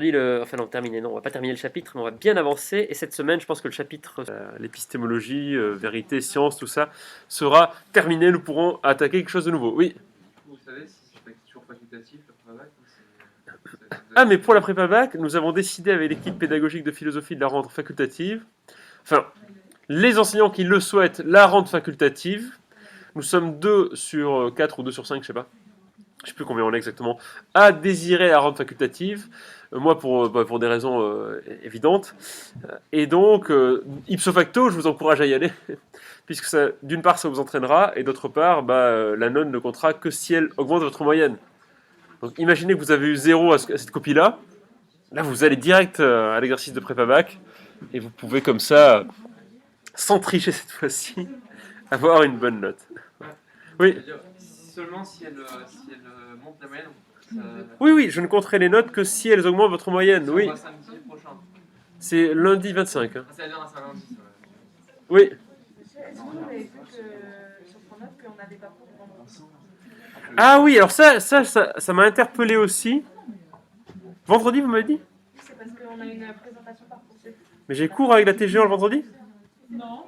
Enfin non, terminé, non, on va pas terminer le chapitre, mais on va bien avancer. Et cette semaine, je pense que le chapitre, l'épistémologie, vérité, science, tout ça, sera terminé. Nous pourrons attaquer quelque chose de nouveau. Oui. Vous savez si c'est toujours facultatif le prépa bac ou c'est... Ah, mais pour la prépa bac, nous avons décidé avec l'équipe pédagogique de philosophie de la rendre facultative. Enfin, les enseignants qui le souhaitent la rendent facultative. Nous sommes 2 sur 4 ou 2 sur 5, je sais pas. Je sais plus combien on est exactement, à désirer la rendre facultative. Moi, pour des raisons évidentes. Et donc, ipso facto, je vous encourage à y aller, puisque ça, d'une part, ça vous entraînera, et d'autre part, la nonne ne comptera que si elle augmente votre moyenne. Donc, imaginez que vous avez eu 0 à cette copie-là. Là, vous allez direct à l'exercice de prépa bac, et vous pouvez comme ça, sans tricher cette fois-ci, avoir une bonne note. Oui. C'est-à-dire, seulement si elle monte la moyenne, ça... Oui, je ne compterai les notes que si elles augmentent votre moyenne. Ça Oui. va samedi prochain. C'est lundi 25. Hein. Ah, c'est lundi, ouais. Oui. Est-ce que vous avez vu que sur Pronote qu'on n'avait pas cours vendredi? Ah oui, alors ça m'a interpellé aussi. Vendredi, vous m'avez dit? C'est parce qu'on a une présentation par Parcoursup. Mais j'ai cours avec la TGO le vendredi? Non.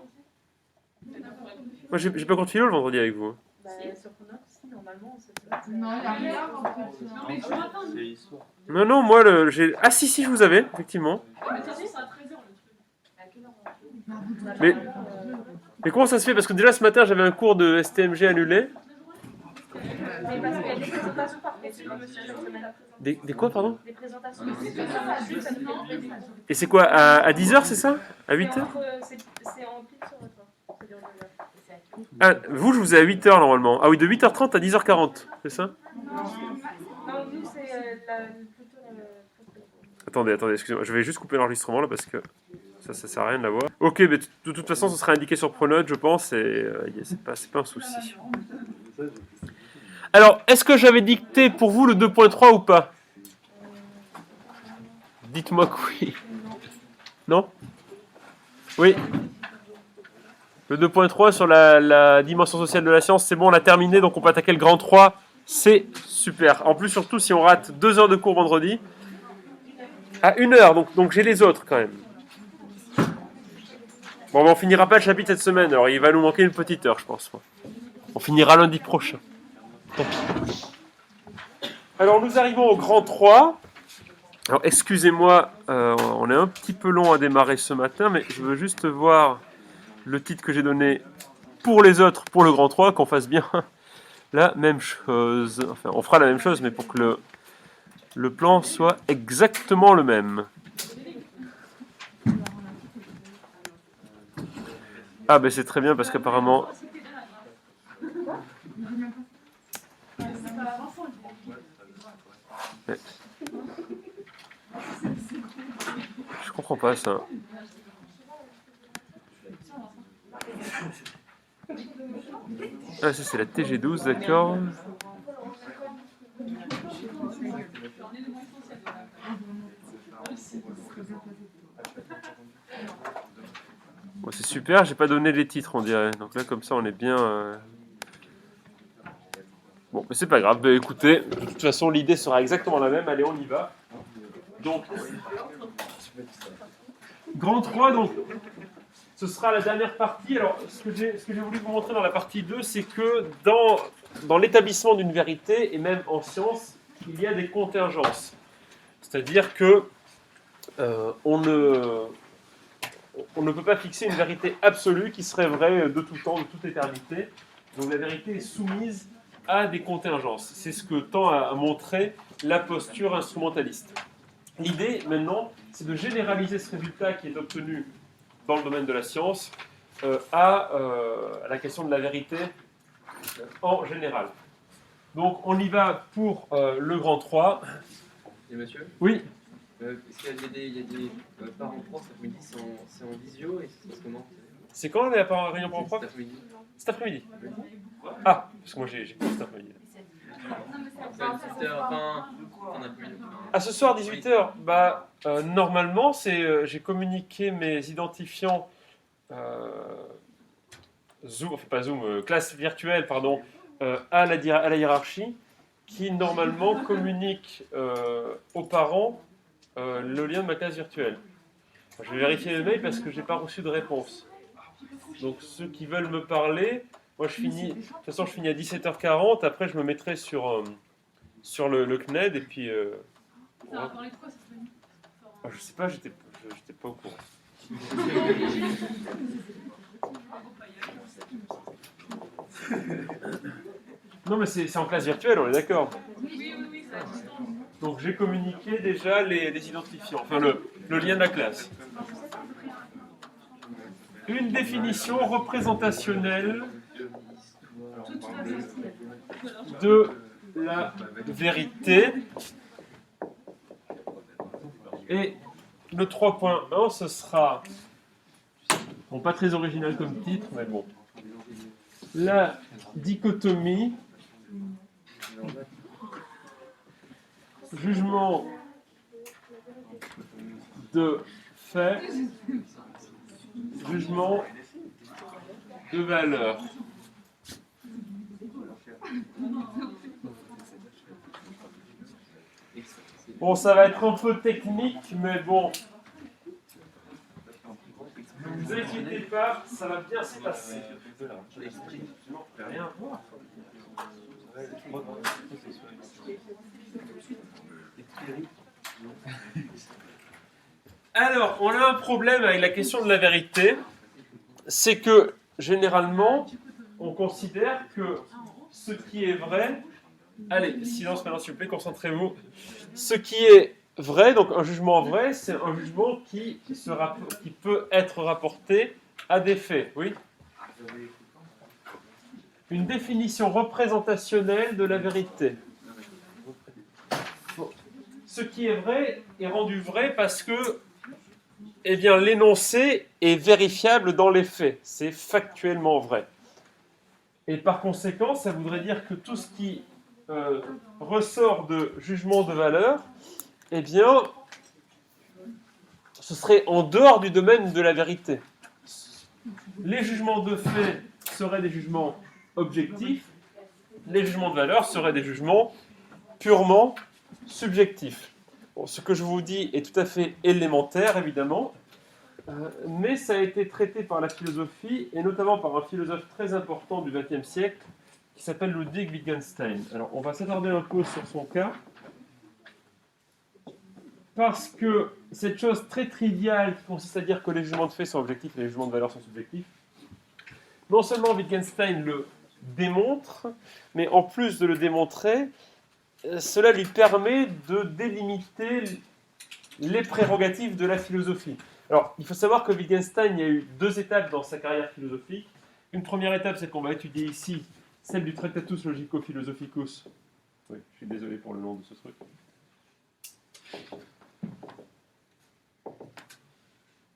Moi, j'ai pas cours de philo le vendredi avec vous. Bah, sur Pronote, si, normalement, c'est Non, il n'y a rien en fait. C'est l'histoire. Non, moi, j'ai... Ah si, je vous avais, effectivement. Mais, mais comment ça se fait? Parce que déjà, ce matin, j'avais un cours de STMG annulé. Mais parce qu'il y a des présentations par Parcoursup, monsieur, cette semaine. Des quoi, pardon? Des présentations par Parcoursup, ça nous fait plaisir. Et c'est quoi, à 10h, c'est ça? À 8h? C'est en pile sur votre temps. Ça dure 2 heures. Ah, vous, je vous ai à 8h normalement. Ah oui, de 8h30 à 10h40, c'est ça? Non, nous, c'est plutôt Attendez, excusez-moi, je vais juste couper l'enregistrement là parce que ça sert à rien de la voir. Ok, mais de toute façon, ce sera indiqué sur Pronote, je pense, et c'est pas un souci. Alors, est-ce que j'avais dicté pour vous le 2.3 ou pas? Dites-moi que oui. Non? Oui. Le 2.3 sur la dimension sociale de la science, c'est bon, on a terminé, donc on peut attaquer le grand 3. C'est super. En plus, surtout si on rate 2 heures de cours vendredi. À 1 heure, donc j'ai les autres quand même. Bon, on finira pas le chapitre cette semaine, alors il va nous manquer une petite heure, je pense. On finira lundi prochain. Alors nous arrivons au grand 3. Alors excusez-moi, on est un petit peu long à démarrer ce matin, mais je veux juste voir le titre que j'ai donné pour les autres, pour le grand 3, qu'on fasse bien la même chose. Enfin, on fera la même chose, mais pour que le plan soit exactement le même. Ah ben c'est très bien parce qu'apparemment... Ouais. Je comprends pas ça. Ah ça c'est la TG12, d'accord. Bon, c'est super, j'ai pas donné les titres on dirait. Donc là comme ça on est bien... Bon, mais c'est pas grave. Bah, écoutez, de toute façon l'idée sera exactement la même. Allez, on y va. Donc, grand 3, donc ce sera la dernière partie. Alors, ce que j'ai voulu vous montrer dans la partie 2, c'est que dans l'établissement d'une vérité, et même en science, il y a des contingences. C'est-à-dire que on ne peut pas fixer une vérité absolue qui serait vraie de tout temps, de toute éternité. Donc la vérité est soumise à des contingences. C'est ce que tend à montrer la posture instrumentaliste. L'idée, maintenant, c'est de généraliser ce résultat qui est obtenu dans le domaine de la science à la question de la vérité en général. Donc, on y va pour le grand 3. Et monsieur? Oui. Est-ce qu'il y a des parents pro cet après-midi, c'est en visio et ça se passe comment? C'est quand la réunion pour prof? Cet après-midi. Cet après-midi. Ah, parce que moi j'ai cours cet après-midi. C'est à 18h, fin d'après-midi. À ce soir 18h, normalement j'ai communiqué mes identifiants Zoom, enfin pas Zoom, classe virtuelle, pardon, à la hiérarchie, qui normalement communique aux parents le lien de ma classe virtuelle. Je vais vérifier les mails parce que je n'ai pas reçu de réponse. Donc ceux qui veulent me parler, moi je finis, de toute façon je finis à 17h40, après je me mettrai sur le CNED et puis... Ça va parler de quoi, cette réunion? je sais pas, j'étais pas au courant. Non mais c'est en classe virtuelle, on est d'accord. Oui, c'est à distance. Donc j'ai communiqué déjà les identifiants, enfin le lien de la classe. Une définition représentationnelle de la vérité. Et le 3.1, ce sera, bon, pas très original comme titre, mais bon, la dichotomie jugement de fait, jugement de valeur. Bon, ça va être un peu technique, mais bon, ne vous inquiétez pas, ça va bien se passer. Rien voir. Alors, on a un problème avec la question de la vérité, c'est que généralement, on considère que ce qui est vrai, allez, silence maintenant s'il vous plaît, concentrez-vous, ce qui est vrai, donc un jugement vrai, c'est un jugement qui peut être rapporté à des faits, oui. Une définition représentationnelle de la vérité. Ce qui est vrai est rendu vrai parce que eh bien, l'énoncé est vérifiable dans les faits. C'est factuellement vrai. Et par conséquent, ça voudrait dire que tout ce qui ressort de jugement de valeur, eh bien, ce serait en dehors du domaine de la vérité. Les jugements de fait seraient des jugements objectifs, les jugements de valeur seraient des jugements purement subjectifs. Bon, ce que je vous dis est tout à fait élémentaire, évidemment, mais ça a été traité par la philosophie, et notamment par un philosophe très important du XXe siècle, qui s'appelle Ludwig Wittgenstein. Alors, on va s'attarder un peu sur son cas, parce que cette chose très triviale qui consiste à dire que les jugements de fait sont objectifs et les jugements de valeur sont subjectifs, non seulement Wittgenstein le démontre, mais en plus de le démontrer, cela lui permet de délimiter les prérogatives de la philosophie. Alors, il faut savoir que Wittgenstein, il y a eu deux étapes dans sa carrière philosophique. Une première étape, c'est qu'on va étudier ici, celle du Tractatus Logico-Philosophicus. Oui, je suis désolé pour le nom de ce truc.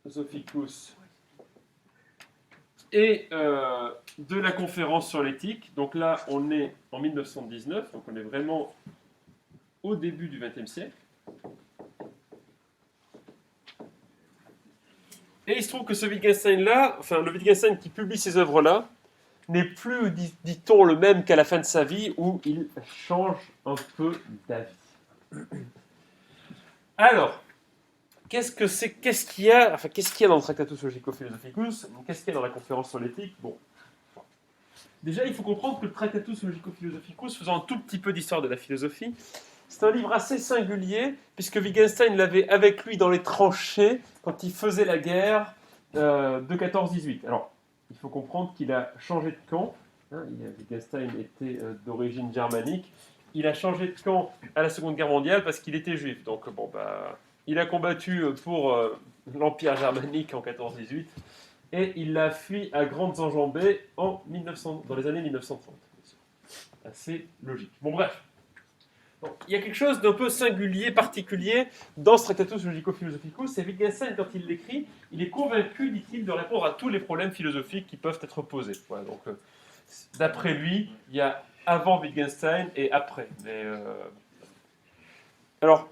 Philosophicus. Et de la conférence sur l'éthique. Donc là, on est en 1919, donc on est vraiment au début du XXe siècle. Et il se trouve que ce Wittgenstein-là, enfin le Wittgenstein qui publie ces œuvres-là, n'est plus, dit-on, le même qu'à la fin de sa vie, où il change un peu d'avis. Alors, qu'est-ce qu'il y a dans le Tractatus Logico-Philosophicus? Qu'est-ce qu'il y a dans la conférence sur l'éthique? Bon. Déjà, il faut comprendre que le Tractatus Logico-Philosophicus, faisant un tout petit peu d'histoire de la philosophie, c'est un livre assez singulier, puisque Wittgenstein l'avait avec lui dans les tranchées quand il faisait la guerre de 14-18. Alors, il faut comprendre qu'il a changé de camp. Wittgenstein était d'origine germanique. Il a changé de camp à la Seconde Guerre mondiale parce qu'il était juif. Donc, bon, il a combattu pour l'Empire germanique en 14-18 et il l'a fui à grandes enjambées dans les années 1930. Assez logique. Bon, bref. Donc, il y a quelque chose d'un peu singulier, particulier dans ce Tractatus Logico-Philosophicus. C'est Wittgenstein, quand il l'écrit, il est convaincu, dit-il, de répondre à tous les problèmes philosophiques qui peuvent être posés. Voilà, donc, d'après lui, il y a avant Wittgenstein et après. Alors,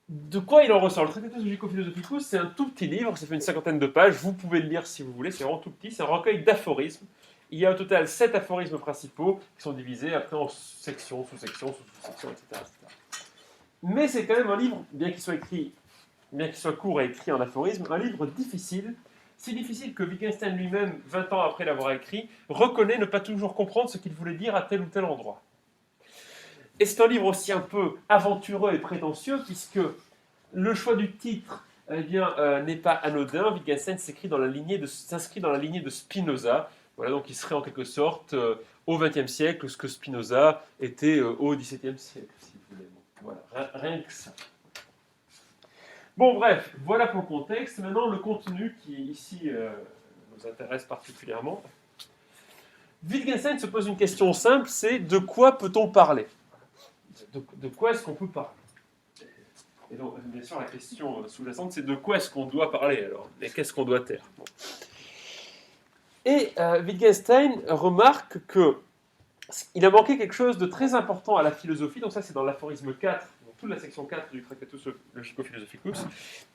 de quoi il en ressort? Le Tractatus Logico-Philosophicus, c'est un tout petit livre, ça fait une 50aine de pages, vous pouvez le lire si vous voulez, c'est vraiment tout petit, c'est un recueil d'aphorismes. Il y a au total 7 aphorismes principaux qui sont divisés après en sections, sous-sections, sous-sections, etc. Mais c'est quand même un livre, bien qu'il soit court et écrit en aphorisme, un livre difficile, si difficile que Wittgenstein lui-même, 20 ans après l'avoir écrit, reconnaît ne pas toujours comprendre ce qu'il voulait dire à tel ou tel endroit. Et c'est un livre aussi un peu aventureux et prétentieux, puisque le choix du titre n'est pas anodin. Wittgenstein s'inscrit dans la lignée de Spinoza. Voilà, donc il serait en quelque sorte au XXe siècle ce que Spinoza était au XVIIe siècle, si vous voulez. Bon, voilà, rien que ça. Bon, bref, voilà pour le contexte. Maintenant, le contenu qui, ici, nous intéresse particulièrement. Wittgenstein se pose une question simple, c'est de quoi peut-on parler ? De quoi est-ce qu'on peut parler ? Et donc, bien sûr, la question sous-jacente, c'est de quoi est-ce qu'on doit parler, alors ? Et qu'est-ce qu'on doit taire ? Bon. Et Wittgenstein remarque qu'il a manqué quelque chose de très important à la philosophie, donc ça c'est dans l'aphorisme 4, toute la section 4 du Tractatus Logico-Philosophicus,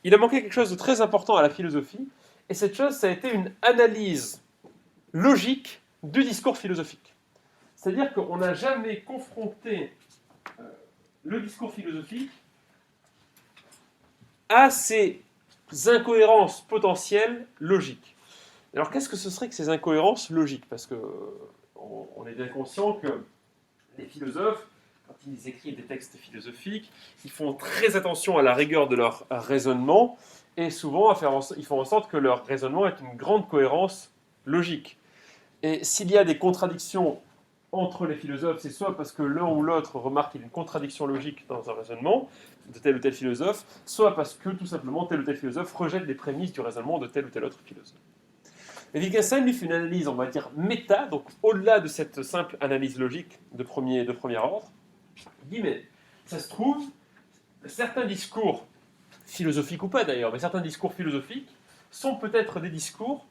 il a manqué quelque chose de très important à la philosophie, et cette chose, ça a été une analyse logique du discours philosophique. C'est-à-dire qu'on n'a jamais confronté le discours philosophique à ces incohérences potentielles logiques. Alors qu'est-ce que ce serait que ces incohérences logiques ? Parce qu'on est bien conscient que les philosophes, quand ils écrivent des textes philosophiques, ils font très attention à la rigueur de leur raisonnement, et souvent ils font en sorte que leur raisonnement ait une grande cohérence logique. Et s'il y a des contradictions entre les philosophes, c'est soit parce que l'un ou l'autre remarque qu'il y a une contradiction logique dans un raisonnement de tel ou tel philosophe, soit parce que tout simplement tel ou tel philosophe rejette les prémices du raisonnement de tel ou tel autre philosophe. Et Wittgenstein lui fait une analyse, on va dire, méta, donc au-delà de cette simple analyse logique de premier ordre. Il dit, mais ça se trouve, certains discours, philosophiques ou pas d'ailleurs, mais certains discours philosophiques sont peut-être des discours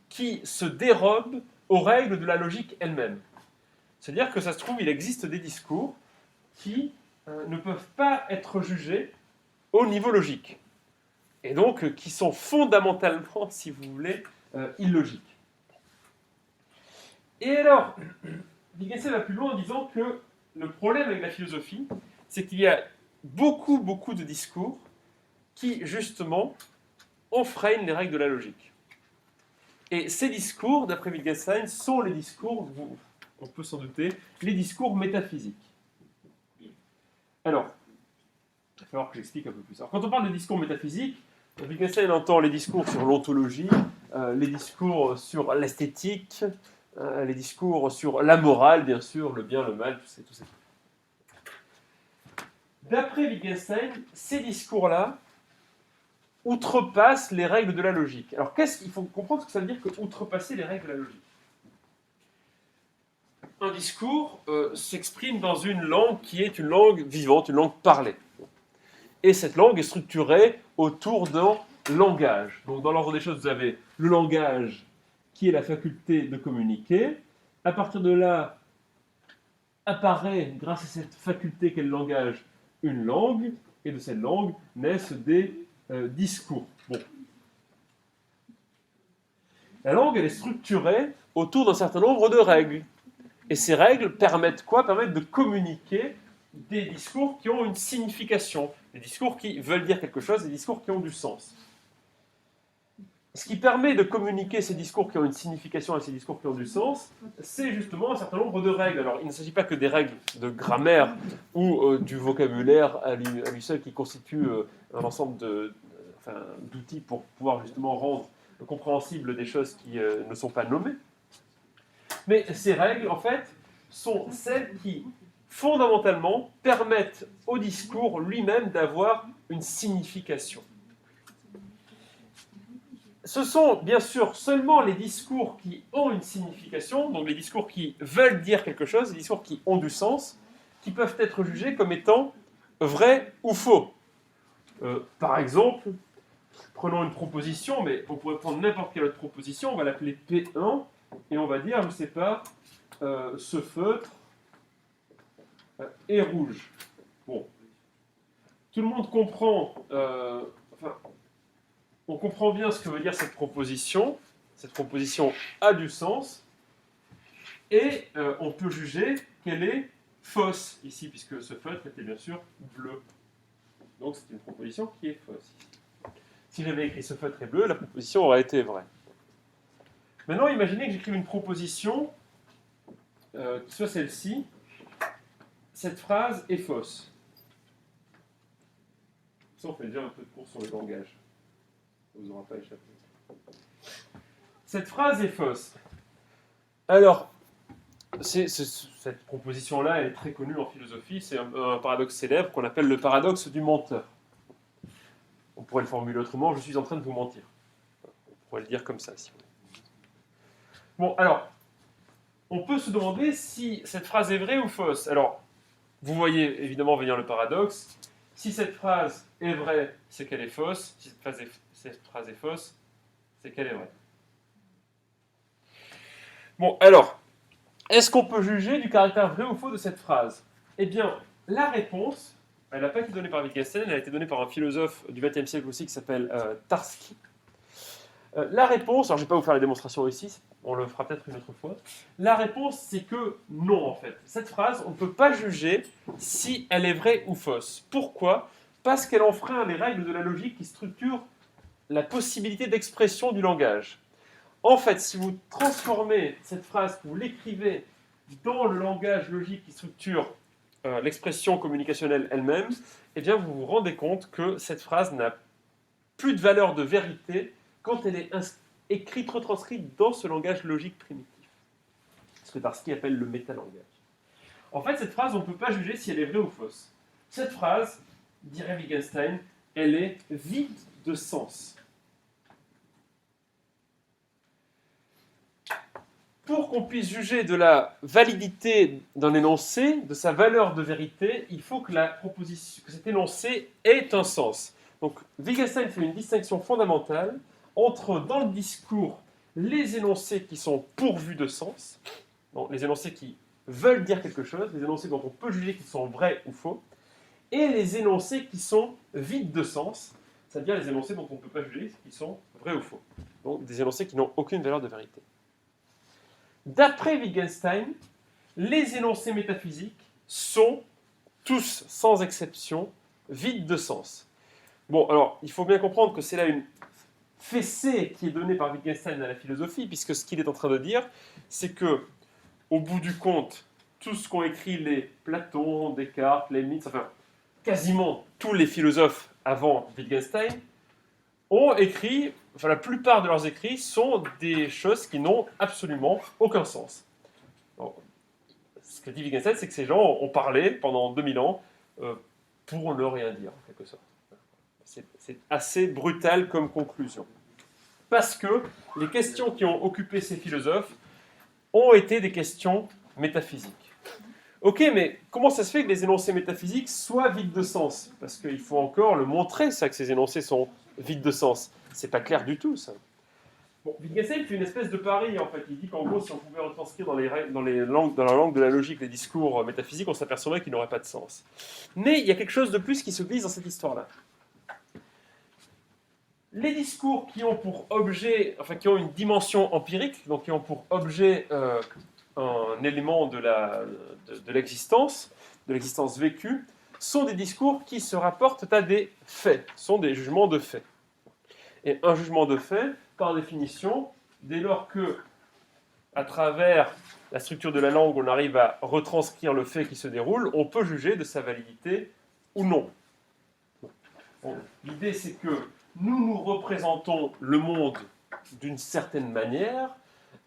qui se dérobent aux règles de la logique elle-même. C'est-à-dire que ça se trouve, il existe des discours qui ne peuvent pas être jugés au niveau logique. Et donc, qui sont fondamentalement, si vous voulez, illogiques. Et alors, Wittgenstein va plus loin en disant que le problème avec la philosophie, c'est qu'il y a beaucoup de discours qui, justement, enfreignent les règles de la logique. Et ces discours, d'après Wittgenstein, sont les discours, on peut s'en douter, les discours métaphysiques. Alors, il va falloir que j'explique un peu plus. Alors, quand on parle de discours métaphysiques, Wittgenstein entend les discours sur l'ontologie, les discours sur l'esthétique, les discours sur la morale, bien sûr, le bien, le mal, tout ça. D'après Wittgenstein, ces discours-là outrepassent les règles de la logique. Alors, il faut comprendre ce que ça veut dire que outrepasser les règles de la logique. Un discours s'exprime dans une langue qui est une langue vivante, une langue parlée. Et cette langue est structurée autour d'un langage. Donc, dans l'ordre des choses, vous avez le langage qui est la faculté de communiquer. À partir de là, apparaît, grâce à cette faculté qu'est le langage, une langue, et de cette langue naissent des discours. Bon. La langue, elle est structurée autour d'un certain nombre de règles. Et ces règles permettent quoi ? Permettent de communiquer des discours qui ont une signification, des discours qui veulent dire quelque chose, des discours qui ont du sens. Ce qui permet de communiquer ces discours qui ont une signification et ces discours qui ont du sens, c'est justement un certain nombre de règles. Alors, il ne s'agit pas que des règles de grammaire ou du vocabulaire à lui seul qui constitue un ensemble d'outils pour pouvoir justement rendre compréhensible des choses qui ne sont pas nommées. Mais ces règles, en fait, sont celles qui, fondamentalement, permettent au discours lui-même d'avoir une signification. Ce sont, bien sûr, seulement les discours qui ont une signification, donc les discours qui veulent dire quelque chose, les discours qui ont du sens, qui peuvent être jugés comme étant vrais ou faux. Par exemple, prenons une proposition, mais on pourrait prendre n'importe quelle autre proposition, on va l'appeler P1, et on va dire, je ne sais pas, ce feutre est rouge. Bon. Tout le monde comprend, on comprend bien ce que veut dire cette proposition. Cette proposition a du sens, et on peut juger qu'elle est fausse, ici, puisque ce feutre était bien sûr bleu. Donc c'est une proposition qui est fausse. Si j'avais écrit ce feutre est bleu, la proposition aurait été vraie. Maintenant, imaginez que j'écrive une proposition qui soit celle-ci. Cette phrase est fausse. Ça, on fait déjà un peu de cours sur le langage. Ça ne vous aura pas échappé. Cette phrase est fausse. Alors, cette proposition-là, elle est très connue en philosophie. C'est un paradoxe célèbre qu'on appelle le paradoxe du menteur. On pourrait le formuler autrement, je suis en train de vous mentir. On pourrait le dire comme ça, si vous voulez. Bon, alors, on peut se demander si cette phrase est vraie ou fausse. Alors, vous voyez évidemment venir le paradoxe. Si cette phrase est vraie, c'est qu'elle est fausse. Si cette phrase est fausse, c'est qu'elle est vraie. Bon, alors, est-ce qu'on peut juger du caractère vrai ou faux de cette phrase? Eh bien, la réponse, elle n'a pas été donnée par Wittgenstein, elle a été donnée par un philosophe du XXe siècle aussi qui s'appelle Tarski. La réponse, alors je ne vais pas vous faire la démonstration ici, on le fera peut-être une autre fois. La réponse, c'est que non, en fait. Cette phrase, on ne peut pas juger si elle est vraie ou fausse. Pourquoi? Parce qu'elle enfreint les règles de la logique qui structurent la possibilité d'expression du langage. En fait, si vous transformez cette phrase, que vous l'écrivez dans le langage logique qui structure l'expression communicationnelle elle-même, eh bien, vous vous rendez compte que cette phrase n'a plus de valeur de vérité quand elle est écrite, retranscrite dans ce langage logique primitif. Ce que Tarski appelle le métalangage. En fait, cette phrase, on ne peut pas juger si elle est vraie ou fausse. Cette phrase, dirait Wittgenstein, elle est vide de sens. Pour qu'on puisse juger de la validité d'un énoncé, de sa valeur de vérité, il faut que cet énoncé ait un sens. Donc, Wittgenstein fait une distinction fondamentale entre, dans le discours, les énoncés qui sont pourvus de sens, donc les énoncés qui veulent dire quelque chose, les énoncés dont on peut juger qu'ils sont vrais ou faux, et les énoncés qui sont vides de sens, c'est-à-dire les énoncés dont on ne peut pas juger qu'ils sont vrais ou faux. Donc, des énoncés qui n'ont aucune valeur de vérité. D'après Wittgenstein, les énoncés métaphysiques sont tous, sans exception, vides de sens. Bon, alors, il faut bien comprendre que c'est là une fessée qui est donnée par Wittgenstein à la philosophie, puisque ce qu'il est en train de dire, c'est que, au bout du compte, tout ce qu'ont écrit les Platon, Descartes, Leibniz, enfin, quasiment tous les philosophes avant Wittgenstein, ont écrit, enfin la plupart de leurs écrits sont des choses qui n'ont absolument aucun sens. Alors, ce que dit Wittgenstein, c'est que ces gens ont parlé pendant 2000 ans pour ne rien dire, en quelque sorte. C'est assez brutal comme conclusion. Parce que les questions qui ont occupé ces philosophes ont été des questions métaphysiques. Ok, mais comment ça se fait que les énoncés métaphysiques soient vides de sens? Parce qu'il faut encore le montrer, ça, que ces énoncés sont vides de sens. C'est pas clair du tout, ça. Bon, Wittgenstein fait une espèce de pari, en fait. Il dit qu'en gros, si on pouvait retranscrire dans la langue de la logique les discours métaphysiques, on s'apercevrait qu'ils n'auraient pas de sens. Mais il y a quelque chose de plus qui se glisse dans cette histoire-là. Les discours qui ont pour objet, enfin qui ont une dimension empirique, donc qui ont pour objet un élément de l'existence, de l'existence vécue, sont des discours qui se rapportent à des faits, sont des jugements de faits. Et un jugement de fait, par définition, dès lors que, à travers la structure de la langue, on arrive à retranscrire le fait qui se déroule, on peut juger de sa validité ou non. Bon, l'idée, c'est que nous représentons le monde d'une certaine manière.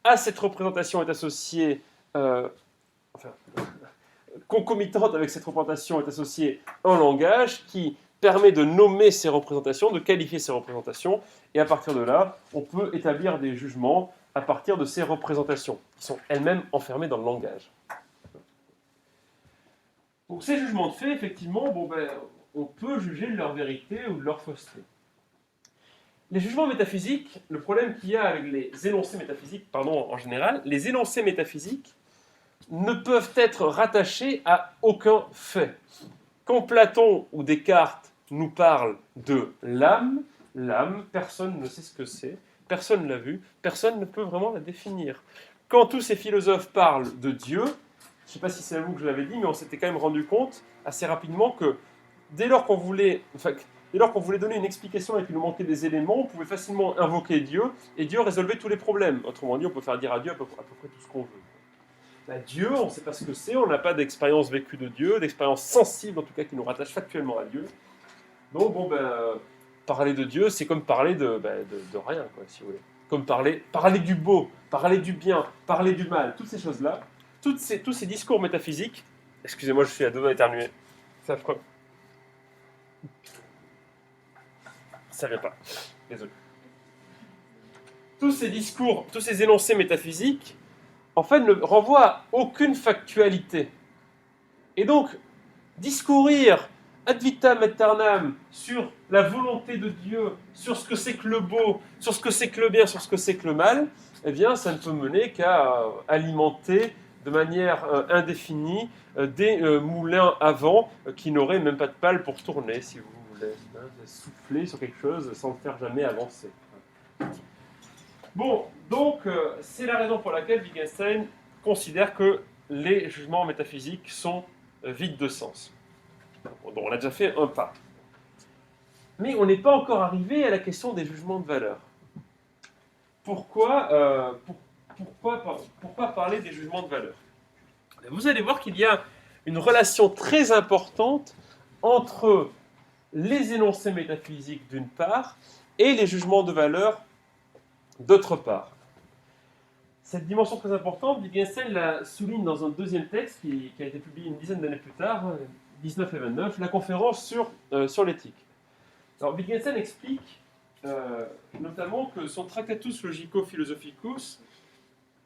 À cette représentation est associée, concomitante avec cette représentation est associé un langage qui permet de nommer ces représentations, de qualifier ces représentations, et à partir de là, on peut établir des jugements à partir de ces représentations, qui sont elles-mêmes enfermées dans le langage. Donc ces jugements de fait, effectivement, on peut juger de leur vérité ou de leur fausseté. Les jugements métaphysiques, le problème qu'il y a avec les énoncés métaphysiques, en général, les énoncés métaphysiques ne peuvent être rattachés à aucun fait. Quand Platon ou Descartes nous parlent de l'âme, personne ne sait ce que c'est, personne ne l'a vu, personne ne peut vraiment la définir. Quand tous ces philosophes parlent de Dieu, je ne sais pas si c'est à vous que je l'avais dit, mais on s'était quand même rendu compte assez rapidement que dès lors qu'on voulait donner une explication et qu'il nous manquait des éléments, on pouvait facilement invoquer Dieu, et Dieu résolvait tous les problèmes. Autrement dit, on peut faire dire à Dieu à peu près tout ce qu'on veut. Ben, Dieu, on ne sait pas ce que c'est, on n'a pas d'expérience vécue de Dieu, d'expérience sensible en tout cas qui nous rattache factuellement à Dieu. Donc parler de Dieu, c'est comme parler de rien, quoi, si vous voulez. Comme parler du beau, parler du bien, parler du mal, toutes ces choses-là, tous ces discours métaphysiques. Excusez-moi, je suis à deux doigts d'éternuer. C'est affreux. Ça vient pas. Désolé. Tous ces discours, tous ces énoncés métaphysiques, en fait, ne renvoient à aucune factualité. Et donc, discourir ad vitam aeternam sur la volonté de Dieu, sur ce que c'est que le beau, sur ce que c'est que le bien, sur ce que c'est que le mal, eh bien, ça ne peut mener qu'à alimenter de manière indéfinie des moulins à vent qui n'auraient même pas de pale pour tourner, si vous voulez, souffler sur quelque chose sans le faire jamais avancer. Bon, donc c'est la raison pour laquelle Wittgenstein considère que les jugements métaphysiques sont vides de sens. Donc on a déjà fait un pas. Mais on n'est pas encore arrivé à la question des jugements de valeur. Pourquoi parler des jugements de valeur? Vous allez voir qu'il y a une relation très importante entre les énoncés métaphysiques d'une part et les jugements de valeur d'autre part. Cette dimension très importante, Wittgenstein la souligne dans un deuxième texte qui a été publié une dizaine d'années plus tard, 19 et 29, la conférence sur l'éthique. Alors Wittgenstein explique notamment que son Tractatus Logico-Philosophicus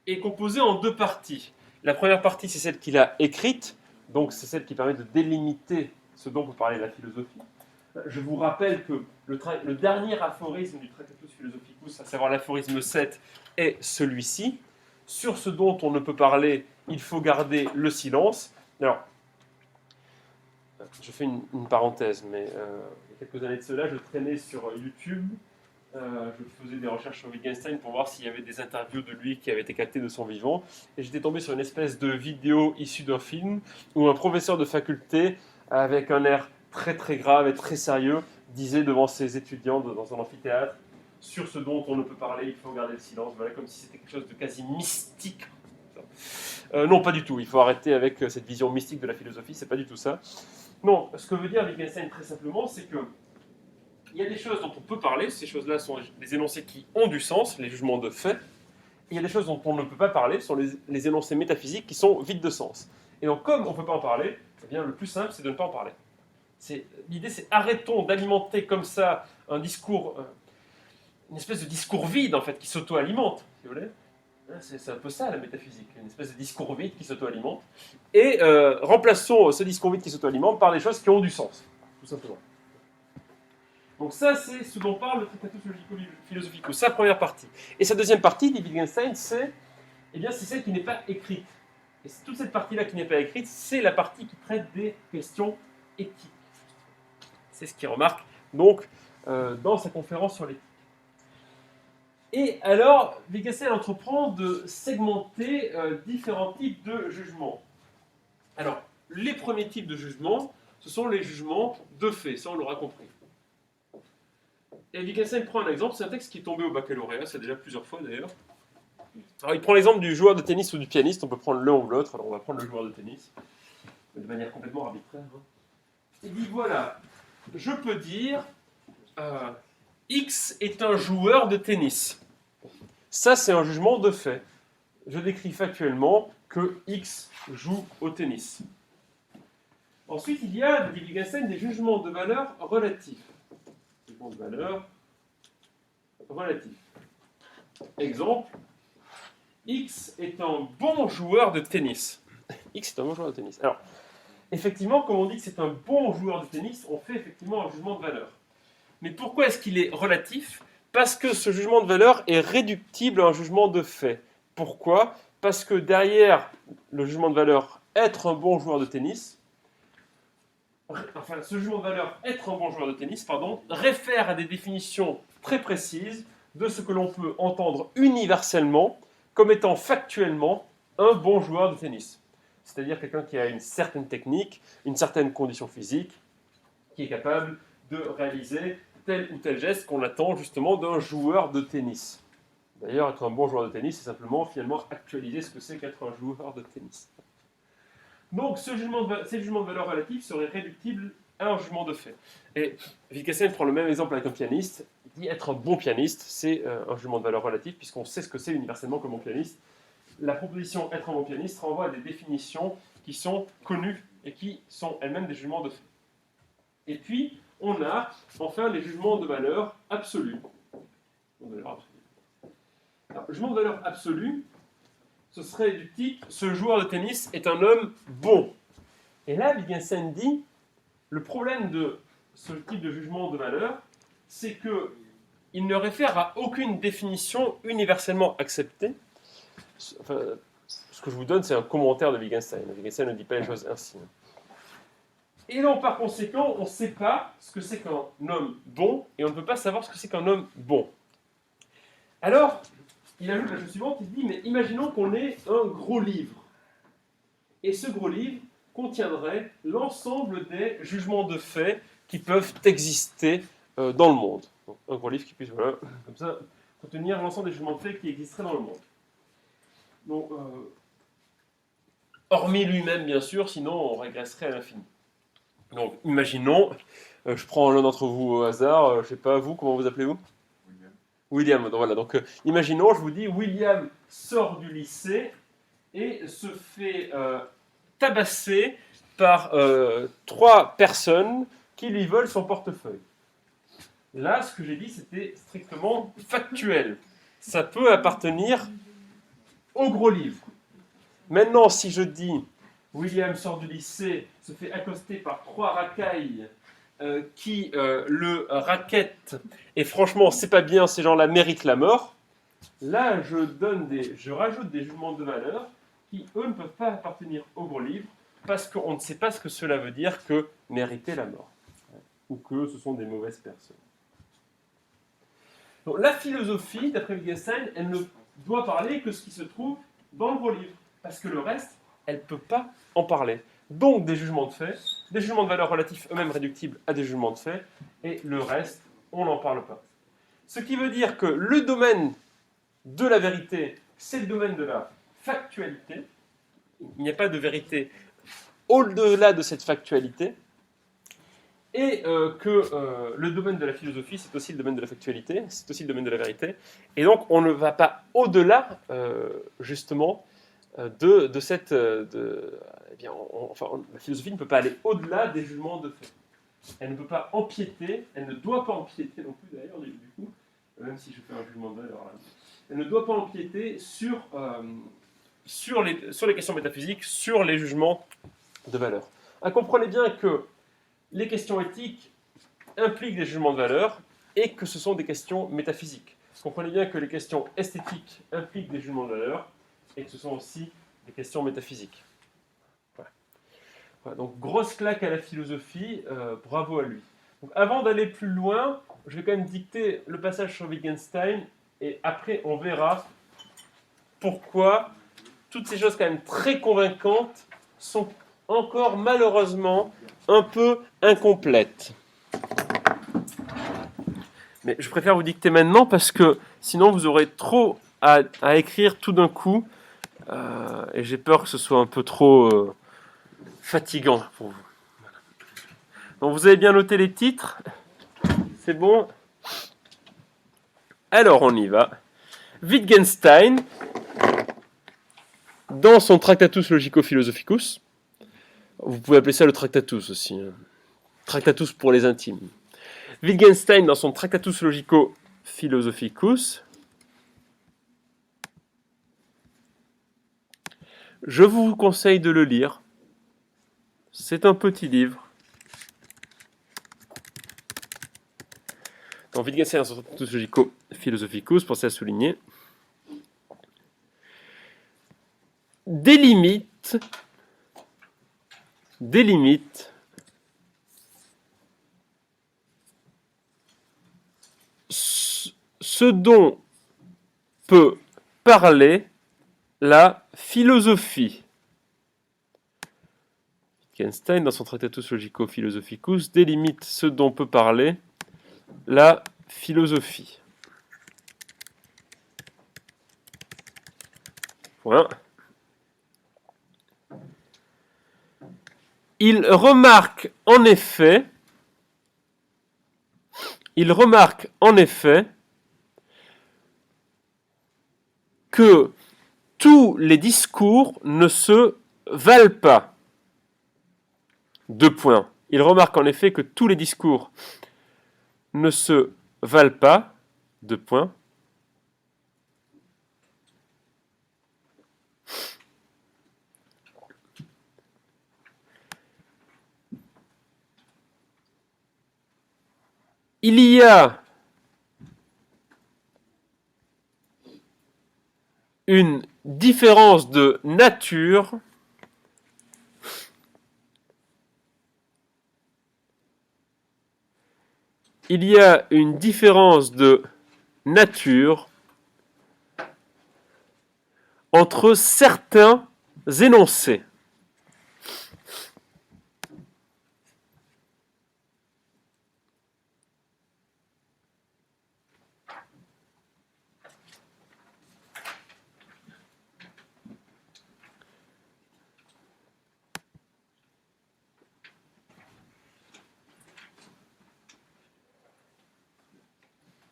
est composé en deux parties. La première partie, c'est celle qu'il a écrite, donc c'est celle qui permet de délimiter ce dont vous parlez de la philosophie. Je vous rappelle que le dernier aphorisme du Tractatus Philosophicus, à savoir l'aphorisme 7, est celui-ci. Sur ce dont on ne peut parler, il faut garder le silence. Alors, je fais une parenthèse, mais il y a quelques années de cela, je traînais sur YouTube, je faisais des recherches sur Wittgenstein pour voir s'il y avait des interviews de lui qui avaient été captées de son vivant, et j'étais tombé sur une espèce de vidéo issue d'un film où un professeur de faculté, avec un air très très grave et très sérieux, disait devant ses étudiants dans un amphithéâtre: sur ce dont on ne peut parler, il faut garder le silence. Voilà, comme si c'était quelque chose de quasi mystique. Non, pas du tout. Il faut arrêter avec cette vision mystique de la philosophie. C'est pas du tout ça. Non, ce que veut dire Wittgenstein très simplement, c'est que il y a des choses dont on peut parler. Ces choses-là sont des énoncés qui ont du sens, les jugements de fait. Et il y a des choses dont on ne peut pas parler, ce sont les énoncés métaphysiques qui sont vides de sens. Et donc, comme on ne peut pas en parler, eh bien, le plus simple, c'est de ne pas en parler. L'idée, c'est arrêtons d'alimenter comme ça un discours, une espèce de discours vide, en fait, qui s'auto-alimente, si vous voulez. C'est un peu ça, la métaphysique, une espèce de discours vide qui s'auto-alimente. Et remplaçons ce discours vide qui s'auto-alimente par des choses qui ont du sens, tout simplement. Donc ça, c'est ce dont parle le Tractatus Logico-Philosophicus, sa première partie. Et sa deuxième partie, dit Wittgenstein, c'est celle qui n'est pas écrite. Et toute cette partie-là qui n'est pas écrite, c'est la partie qui traite des questions éthiques. C'est ce qu'il remarque donc dans sa conférence sur l'éthique. Et alors, Wittgenstein entreprend de segmenter différents types de jugements. Alors, les premiers types de jugements, ce sont les jugements de fait, ça on l'aura compris. Et Wittgenstein prend un exemple, c'est un texte qui est tombé au baccalauréat, c'est déjà plusieurs fois d'ailleurs. Alors il prend l'exemple du joueur de tennis ou du pianiste, on peut prendre l'un ou l'autre, alors on va prendre le joueur de tennis, de manière complètement arbitraire. Il dit voilà, je peux dire X est un joueur de tennis. Ça c'est un jugement de fait. Je décris factuellement que X joue au tennis. Ensuite il y a, dit Wittgenstein, des jugements de valeur relatifs. De valeur relatif. Exemple, X est un bon joueur de tennis. X est un bon joueur de tennis. Alors, effectivement, comme on dit que c'est un bon joueur de tennis, on fait effectivement un jugement de valeur. Mais pourquoi est-ce qu'il est relatif? Parce que ce jugement de valeur est réductible à un jugement de fait. Pourquoi? Parce que derrière le jugement de valeur être un bon joueur de tennis, ce jugement de valeur, être un bon joueur de tennis, réfère à des définitions très précises de ce que l'on peut entendre universellement comme étant factuellement un bon joueur de tennis. C'est-à-dire quelqu'un qui a une certaine technique, une certaine condition physique, qui est capable de réaliser tel ou tel geste qu'on attend justement d'un joueur de tennis. D'ailleurs, être un bon joueur de tennis, c'est simplement finalement actualiser ce que c'est qu'être un joueur de tennis. Donc, ces jugements de valeur relative seraient réductibles à un jugement de fait. Et Wittgenstein prend le même exemple avec un pianiste. Il dit être un bon pianiste, c'est un jugement de valeur relative, puisqu'on sait ce que c'est universellement comme bon pianiste. La proposition être un bon pianiste renvoie à des définitions qui sont connues et qui sont elles-mêmes des jugements de fait. Et puis, on a enfin les jugements de valeur absolue. Alors, le jugement de valeur absolue, ce serait du type « ce joueur de tennis est un homme bon ». Et là, Wittgenstein dit « le problème de ce type de jugement de valeur, c'est qu'il ne réfère à aucune définition universellement acceptée. » Enfin, ce que je vous donne, c'est un commentaire de Wittgenstein. Wittgenstein ne dit pas les choses ainsi. Et donc, par conséquent, on ne sait pas ce que c'est qu'un homme bon, et on ne peut pas savoir ce que c'est qu'un homme bon. Alors, il ajoute la chose suivante, il dit, mais imaginons qu'on ait un gros livre. Et ce gros livre contiendrait l'ensemble des jugements de fait qui peuvent exister dans le monde. Donc, un gros livre qui puisse, voilà, comme ça, contenir l'ensemble des jugements de fait qui existeraient dans le monde. Donc, hormis lui-même, bien sûr, sinon on régresserait à l'infini. Donc, imaginons, je prends l'un d'entre vous au hasard, je ne sais pas, vous, comment vous appelez-vous ? William. Donc, voilà, donc imaginons, je vous dis, William sort du lycée et se fait tabasser par 3 personnes qui lui volent son portefeuille. Là, ce que j'ai dit, c'était strictement factuel. Ça peut appartenir au gros livre. Maintenant, si je dis William sort du lycée, se fait accoster par 3 racailles qui le raquettent, et franchement, c'est pas bien, ces gens-là méritent la mort, là, je rajoute des jugements de valeur qui, eux, ne peuvent pas appartenir au gros livre, parce qu'on ne sait pas ce que cela veut dire que mériter la mort, ou que ce sont des mauvaises personnes. Donc, la philosophie, d'après Wittgenstein, elle ne doit parler que ce qui se trouve dans le gros livre, parce que le reste, elle ne peut pas en parler. Donc des jugements de fait, des jugements de valeur relatifs eux-mêmes réductibles à des jugements de fait, et le reste, on n'en parle pas. Ce qui veut dire que le domaine de la vérité, c'est le domaine de la factualité. Il n'y a pas de vérité au-delà de cette factualité, et que le domaine de la philosophie, c'est aussi le domaine de la factualité, c'est aussi le domaine de la vérité, et donc on ne va pas au-delà, justement, de cette... eh bien, la philosophie ne peut pas aller au-delà des jugements de fait. Elle ne peut pas empiéter, elle ne doit pas empiéter non plus d'ailleurs, du coup, même si je fais un jugement de valeur là. Elle ne doit pas empiéter sur les questions métaphysiques, sur les jugements de valeur. Comprenez bien que les questions éthiques impliquent des jugements de valeur et que ce sont des questions métaphysiques. Comprenez bien que les questions esthétiques impliquent des jugements de valeur et que ce sont aussi des questions métaphysiques. Voilà, donc, grosse claque à la philosophie, bravo à lui. Donc, avant d'aller plus loin, je vais quand même dicter le passage sur Wittgenstein, et après on verra pourquoi toutes ces choses quand même très convaincantes sont encore malheureusement un peu incomplètes. Mais je préfère vous dicter maintenant parce que sinon vous aurez trop à écrire tout d'un coup, et j'ai peur que ce soit un peu trop fatigant pour vous. Donc vous avez bien noté les titres, c'est bon. Alors on y va. Wittgenstein, dans son Tractatus Logico-Philosophicus, vous pouvez appeler ça le Tractatus aussi, hein. Tractatus pour les intimes. Wittgenstein, dans son Tractatus Logico-Philosophicus, je vous conseille de le lire. C'est un petit livre. Dans Wittgenstein, dans son Tractatus Logico-Philosophicus, pensez à souligner, délimite ce dont peut parler la philosophie. Wittgenstein, dans son Tractatus Logico-Philosophicus, délimite ce dont peut parler la philosophie. Point. Il remarque en effet que tous les discours ne se valent pas. Deux points. Il remarque en effet que tous les discours ne se valent pas. Deux points. Il y a une différence de nature entre certains énoncés.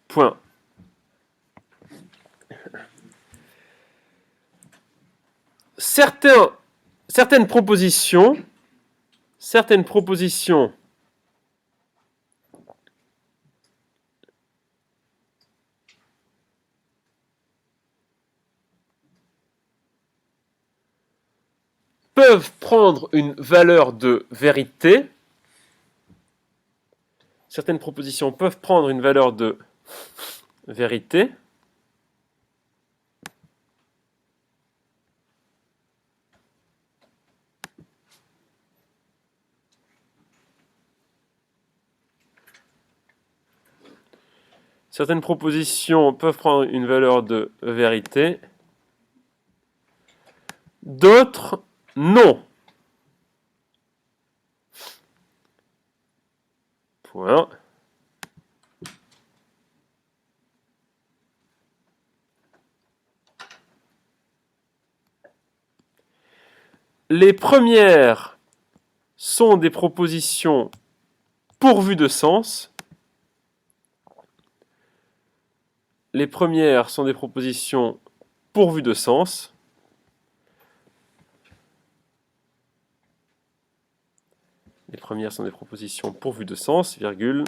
Point. Certaines propositions peuvent prendre une valeur de vérité. Certaines propositions peuvent prendre une valeur de vérité. Certaines propositions peuvent prendre une valeur de vérité. D'autres, non. Point. Les premières sont des propositions pourvues de sens. Les premières sont des propositions pourvues de sens. Les premières sont des propositions pourvues de sens, virgule.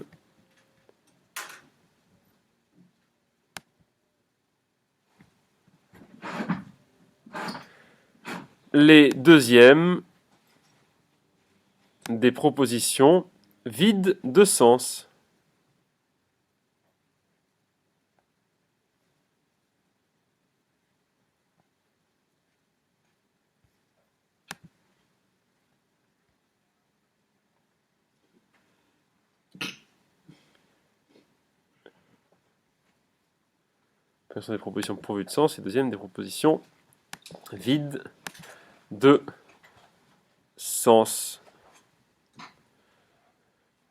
Les deuxièmes, des propositions vides de sens. Première sont des propositions pourvues de sens et deuxième des propositions vides de sens.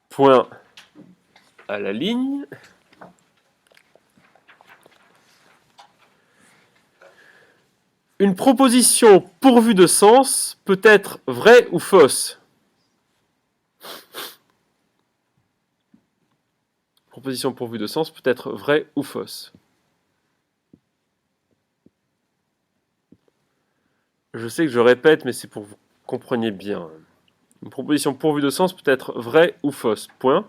Point à la ligne. Une proposition pourvue de sens peut être vraie ou fausse. Proposition pourvue de sens peut être vraie ou fausse. Je sais que je répète, mais c'est pour que vous compreniez bien. Une proposition pourvue de sens peut être vraie ou fausse. Point.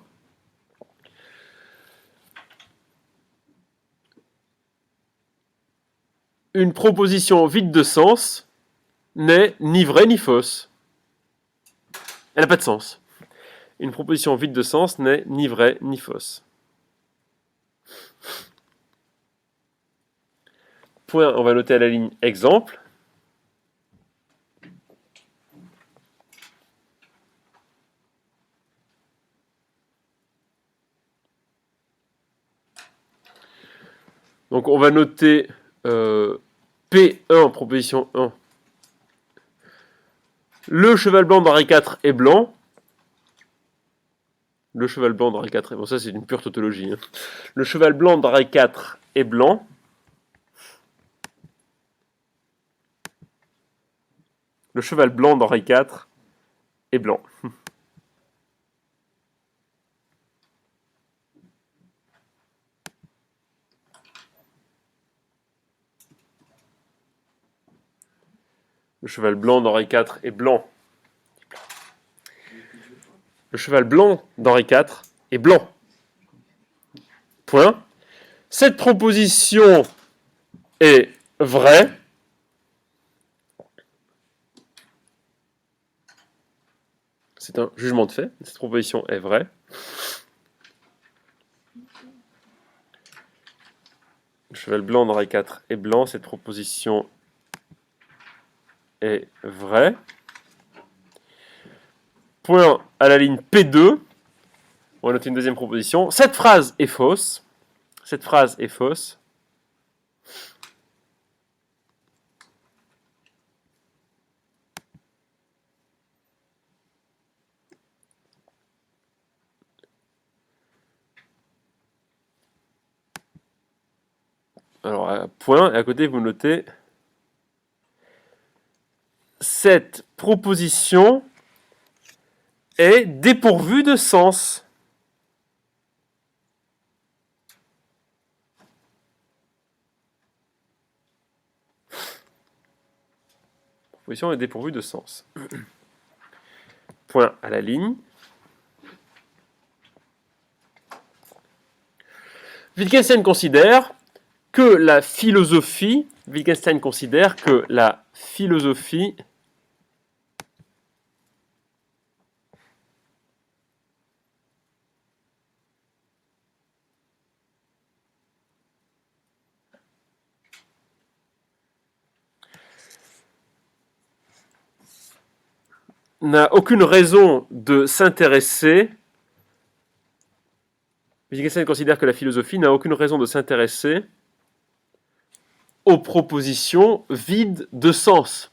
Une proposition vide de sens n'est ni vraie ni fausse. Elle n'a pas de sens. Une proposition vide de sens n'est ni vraie ni fausse. Point, on va noter à la ligne exemple. Donc on va noter P1, proposition 1. Le cheval blanc d'Henri IV est blanc. Le cheval blanc d'Henri IV est blanc. Ça, c'est une pure tautologie. Hein. Le cheval blanc d'Henri IV est blanc. Le cheval blanc d'Henri IV est blanc. Le cheval blanc d'Henri IV est blanc. Le cheval blanc d'Henri IV est blanc. Point. Cette proposition est vraie. C'est un jugement de fait. Cette proposition est vraie. Le cheval blanc d'Henri IV est blanc. Cette proposition est vraie. Point à la ligne P2. On va noter une deuxième proposition. Cette phrase est fausse. Cette phrase est fausse. Alors, point, et à côté, vous notez cette proposition est dépourvue de sens. La proposition est dépourvue de sens. Point à la ligne. Wittgenstein considère que la philosophie n'a aucune raison de s'intéresser. Wittgenstein considère que la philosophie n'a aucune raison de s'intéresser aux propositions vides de sens.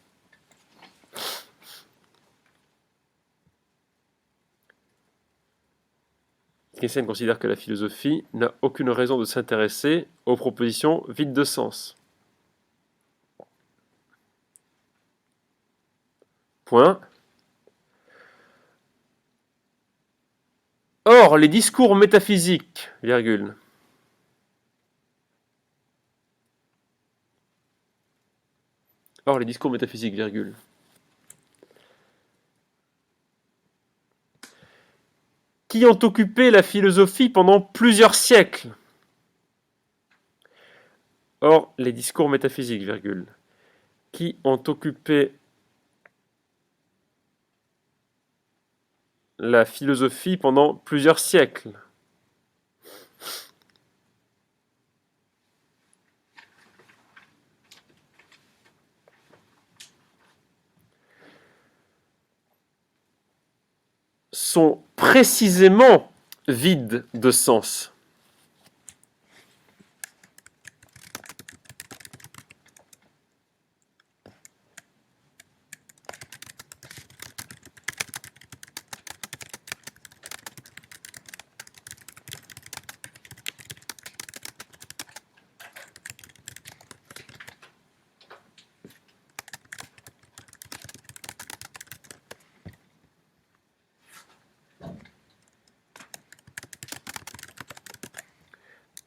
Wittgenstein considère que la philosophie n'a aucune raison de s'intéresser aux propositions vides de sens. Point. Or, les discours métaphysiques, virgule, qui ont occupé la philosophie pendant plusieurs siècles. Or, les discours métaphysiques, virgule, qui ont occupé la philosophie pendant plusieurs siècles. Sont précisément vides de sens.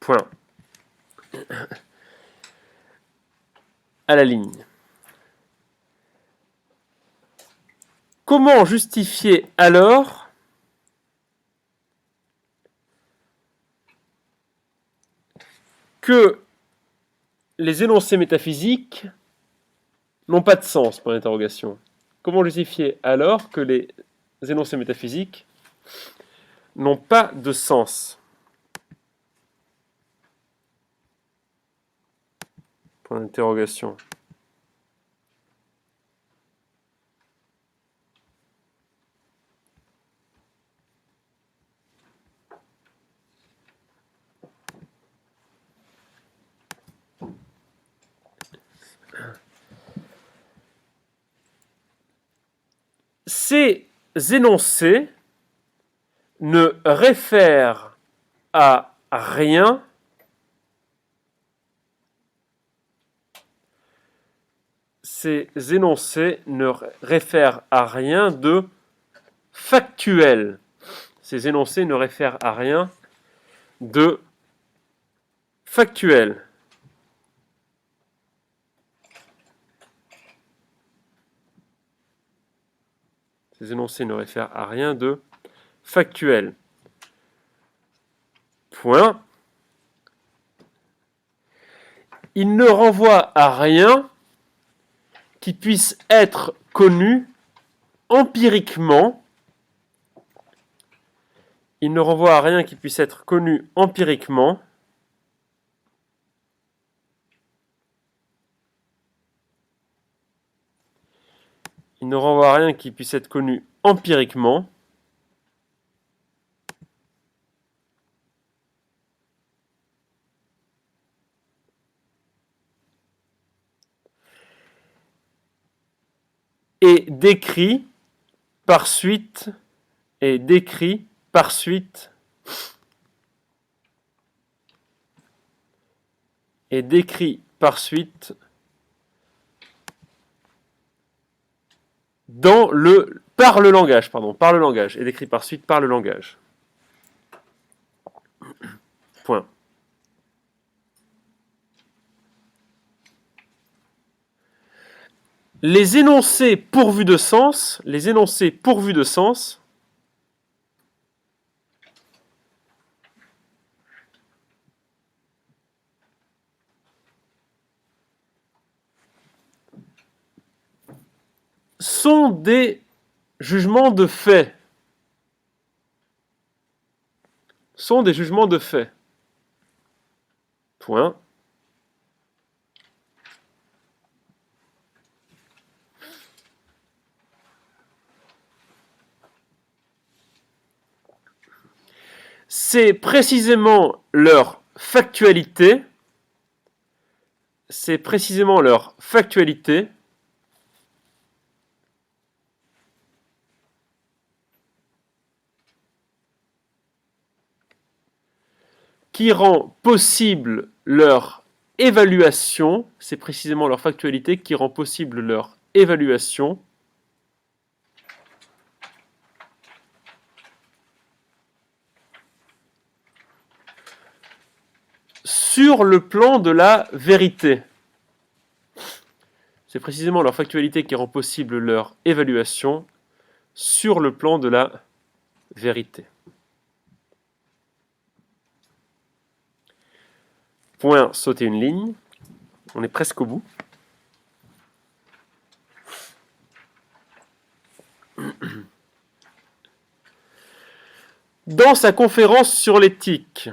Point. À la ligne. Comment justifier alors que les énoncés métaphysiques n'ont pas de sens, pour l'interrogation. Comment justifier alors que les énoncés métaphysiques n'ont pas de sens? Point d'interrogation. ces énoncés ne réfèrent à rien ces énoncés ne réfèrent à rien de factuel. Ces énoncés ne réfèrent à rien de factuel. Ces énoncés ne réfèrent à rien de factuel. Point. Il ne renvoie à rien qui puisse être connu empiriquement. Il ne renvoie à rien qui puisse être connu empiriquement. Il ne renvoie à rien qui puisse être connu empiriquement. Et décrit par suite par le langage, et décrit par suite par le langage. Point. Les énoncés pourvus de sens, sont des jugements de fait. Point. C'est précisément leur factualité qui rend possible leur évaluation, sur le plan de la vérité. C'est précisément leur factualité qui rend possible leur évaluation sur le plan de la vérité. Point, sauter une ligne. On est presque au bout. Dans sa conférence sur l'éthique,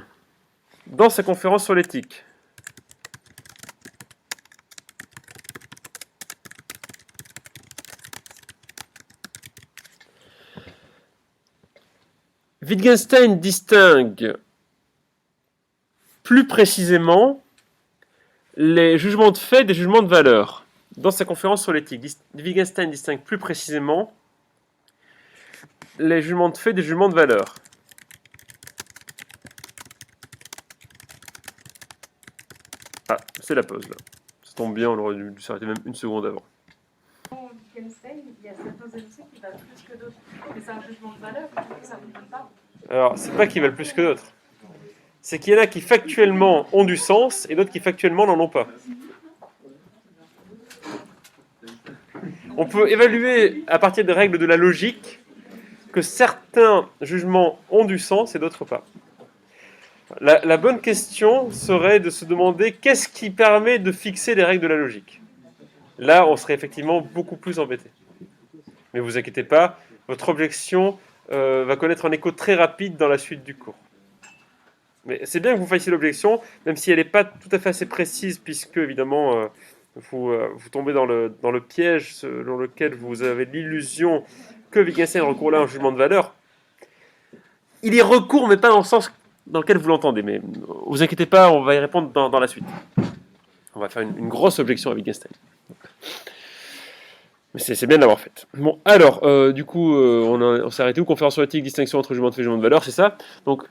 Wittgenstein distingue plus précisément les jugements de fait des jugements de valeur. Dans sa conférence sur l'éthique, Wittgenstein distingue plus précisément les jugements de fait des jugements de valeur. Ah, c'est la pause là. Ça tombe bien, on aurait dû s'arrêter même une seconde avant. Wittgenstein, il y a certains énoncés qui valent plus que d'autres. Mais c'est un jugement de valeur, ça ne donne pas. Alors, c'est pas qu'ils valent plus que d'autres. C'est qu'il y en a qui factuellement ont du sens et d'autres qui factuellement n'en ont pas. On peut évaluer à partir des règles de la logique que certains jugements ont du sens et d'autres pas. La bonne question serait de se demander qu'est-ce qui permet de fixer les règles de la logique. Là, on serait effectivement beaucoup plus embêté. Mais vous inquiétez pas, votre objection va connaître un écho très rapide dans la suite du cours. Mais c'est bien que vous fassiez l'objection, même si elle n'est pas tout à fait assez précise, puisque évidemment vous tombez dans le piège selon lequel vous avez l'illusion que Wittgenstein recourt là à un jugement de valeur. Il y recourt, mais pas dans le sens dans lequel vous l'entendez. Mais vous inquiétez pas, on va y répondre dans la suite. On va faire une grosse objection à Wittgenstein. Mais c'est bien de l'avoir faite. Bon, alors, du coup, on s'est arrêté où? Conférence sur l'éthique, distinction entre jugement de fait et jugement de valeur, c'est ça? Donc,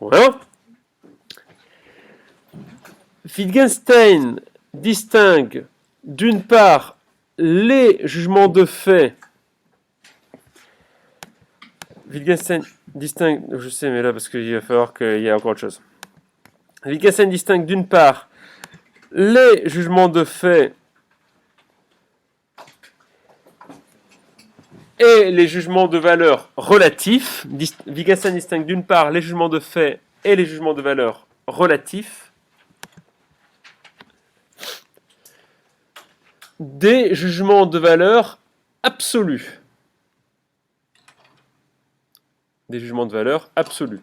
voilà. Wittgenstein distingue d'une part les jugements de fait. Wittgenstein distingue, je sais, mais là, parce qu'il va falloir qu'il y ait encore autre chose. Wittgenstein distingue d'une part les jugements de fait et les jugements de valeur relatifs. Wittgenstein distingue d'une part les jugements de fait et les jugements de valeur relatifs des jugements de valeur absolus. Des jugements de valeur absolus.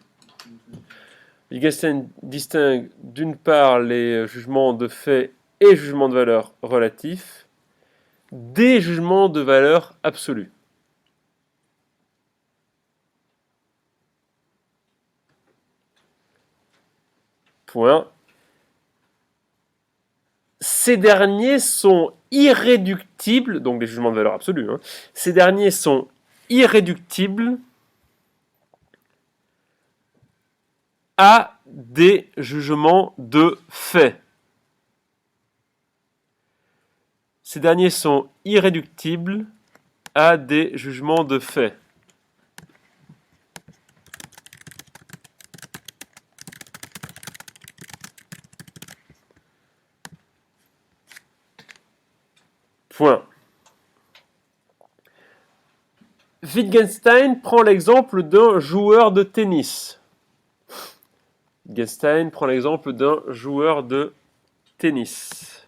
Wittgenstein distingue d'une part les jugements de fait et jugements de valeur relatifs des jugements de valeur absolus. Point. Ces derniers sont irréductibles, donc les jugements de valeur absolue, hein. Ces derniers sont irréductibles à des jugements de fait. Ces derniers sont irréductibles à des jugements de fait. Point. Wittgenstein prend l'exemple d'un joueur de tennis. Wittgenstein prend l'exemple d'un joueur de tennis.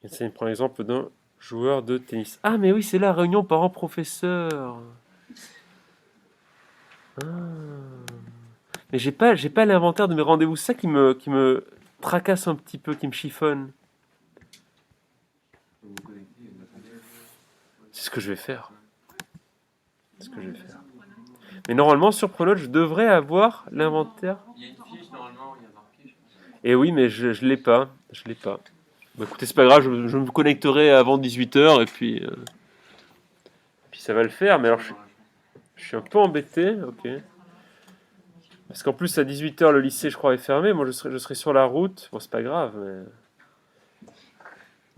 Wittgenstein prend l'exemple d'un joueur de tennis. Ah, mais oui, c'est la réunion parents-professeurs. Ah. Mais j'ai pas l'inventaire de mes rendez-vous. C'est ça qui me tracasse un petit peu, qui me chiffonne. C'est ce que je vais faire. C'est ce que je vais faire. Mais normalement, sur Pronote, je devrais avoir l'inventaire. Il y a une fiche normalement, il y a marqué, je pense. Et oui, mais je l'ai pas. Je l'ai pas. Bah, écoutez, c'est pas grave, je me connecterai avant 18h et puis ça va le faire. Mais alors, je suis un peu embêté. Ok. Parce qu'en plus, à 18h, le lycée, je crois, est fermé. Moi, je serai sur la route. Bon, c'est pas grave, mais...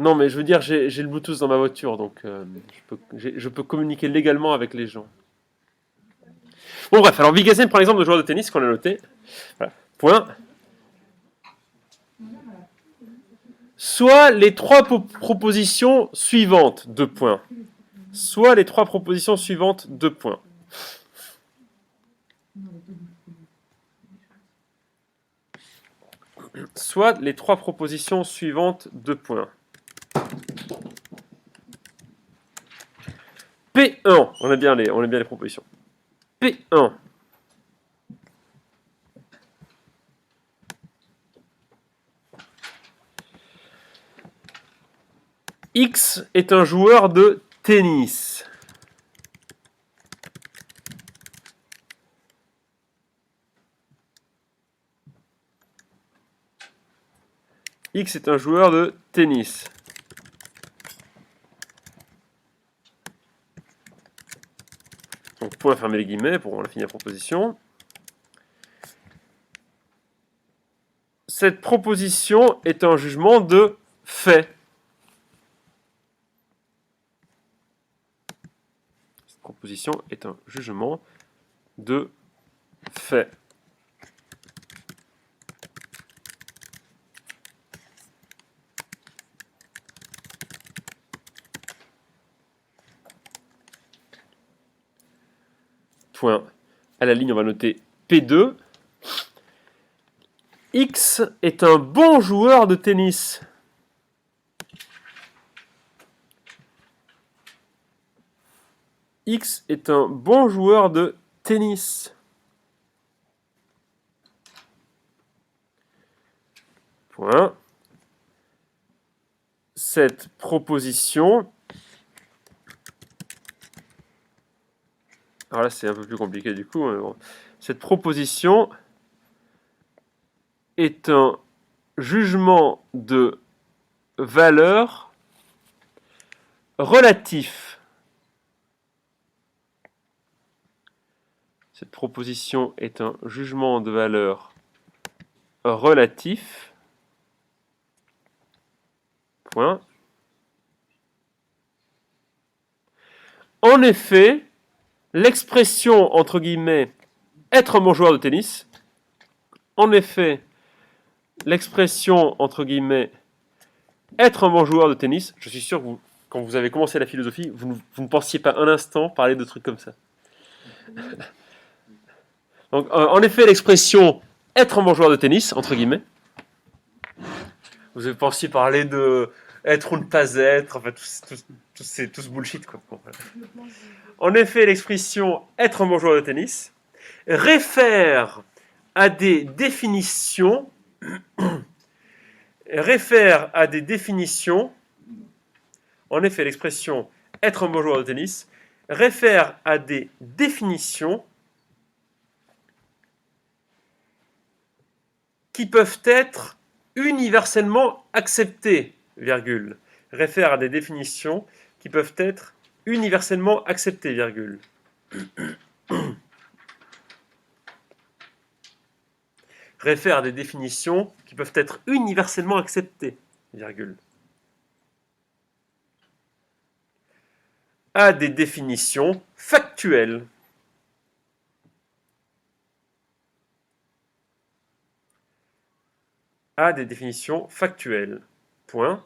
Non, mais je veux dire, j'ai le Bluetooth dans ma voiture, donc je peux communiquer légalement avec les gens. Bon, bref, alors Wittgenstein prend l'exemple de joueur de tennis qu'on a noté. Voilà. Point. Soit les trois propositions suivantes, 2 points. Soit les trois propositions suivantes, 2 points. Soit les trois propositions suivantes, 2 points. P1, on a bien les propositions. P1. X est un joueur de tennis. X est un joueur de tennis. Donc, point, fermer les guillemets pour la finir la proposition. Cette proposition est un jugement de fait. Cette proposition est un jugement de fait. Point. À la ligne, on va noter P2. X est un bon joueur de tennis. X est un bon joueur de tennis. Point. Cette proposition... Alors là, c'est un peu plus compliqué du coup. Mais bon. Cette proposition est un jugement de valeur relatif. Cette proposition est un jugement de valeur relatif. Point. En effet, l'expression entre guillemets être un bon joueur de tennis, en effet, l'expression entre guillemets être un bon joueur de tennis, je suis sûr que vous, quand vous avez commencé la philosophie, vous ne pensiez pas un instant parler de trucs comme ça. Donc, en effet, l'expression être un bon joueur de tennis, entre guillemets, vous avez pensé parler de être ou ne pas être, enfin tout ce bullshit quoi. Bon, voilà. En effet, l'expression être un bon joueur de tennis réfère à des définitions, en effet, l'expression être un bon joueur de tennis réfère à des définitions qui peuvent être universellement acceptées, virgule, réfère à des définitions qui peuvent être universellement acceptées, virgule. Réfère à des définitions qui peuvent être universellement acceptées, virgule. À des définitions factuelles. À des définitions factuelles. Point.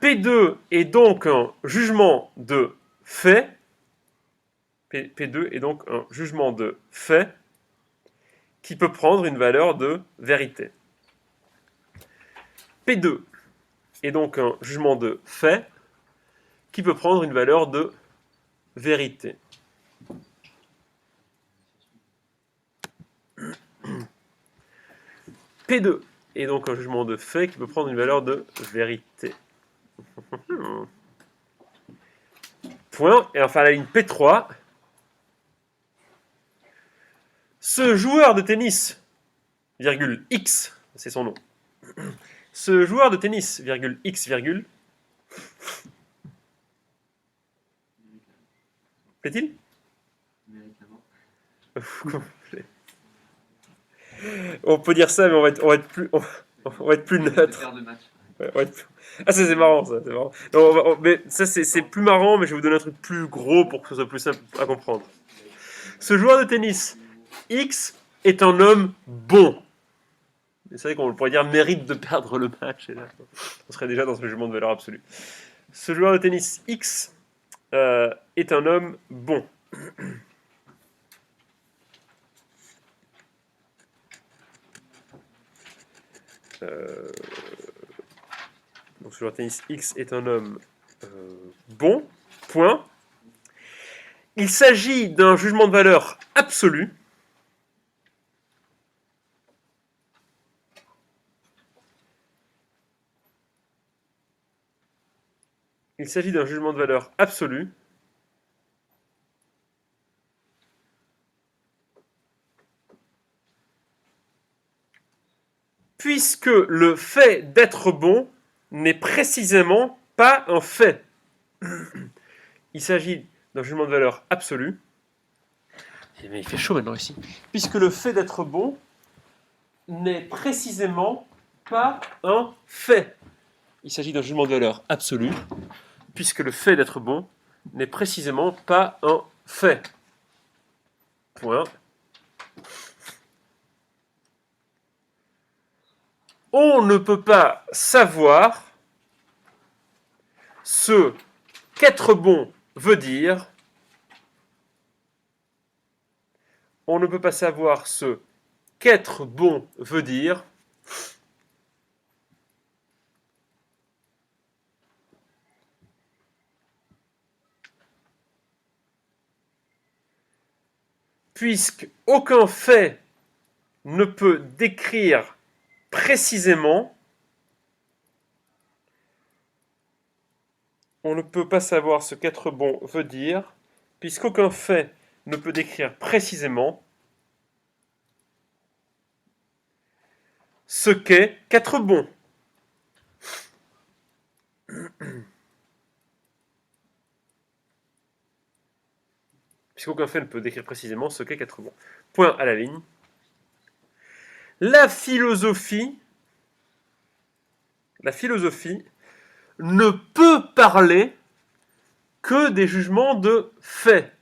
P2 est donc un jugement de fait. P2 est donc un jugement de fait qui peut prendre une valeur de vérité. P2 est donc un jugement de fait qui peut prendre une valeur de vérité. P2 est donc un jugement de fait qui peut prendre une valeur de vérité. Point. Et enfin la ligne P3. Ce joueur de tennis, virgule, X, c'est son nom. Ce joueur de tennis, virgule, X, virgule, plaît-il? On peut dire ça, mais on va être plus neutre. Ah, ça c'est marrant, ça. C'est marrant. Non, mais ça c'est plus marrant, mais je vais vous donner un truc plus gros pour que ce soit plus simple à comprendre. Ce joueur de tennis, X, est un homme bon. Vous savez qu'on pourrait dire mérite de perdre le match. Et là, on serait déjà dans ce jugement de valeur absolue. Ce joueur de tennis X est un homme bon. Donc ce joueur de tennis X est un homme bon. Point. Il s'agit d'un jugement de valeur absolu. Il s'agit d'un jugement de valeur absolu. Puisque le fait d'être bon n'est précisément pas un fait. Il s'agit d'un jugement de valeur absolu. Mais il fait chaud maintenant ici. Puisque le fait d'être bon n'est précisément pas un fait. Il s'agit d'un jugement de valeur absolu, puisque le fait d'être bon n'est précisément pas un fait. Point. On ne peut pas savoir ce qu'être bon veut dire. On ne peut pas savoir ce qu'être bon veut dire puisque aucun fait ne peut décrire précisément, on ne peut pas savoir ce qu'être bon veut dire, puisqu'aucun fait ne peut décrire précisément ce qu'est qu'être bon. Puisqu'aucun fait ne peut décrire précisément ce qu'est qu'être bon. Point à la ligne. La philosophie ne peut parler que des jugements de fait.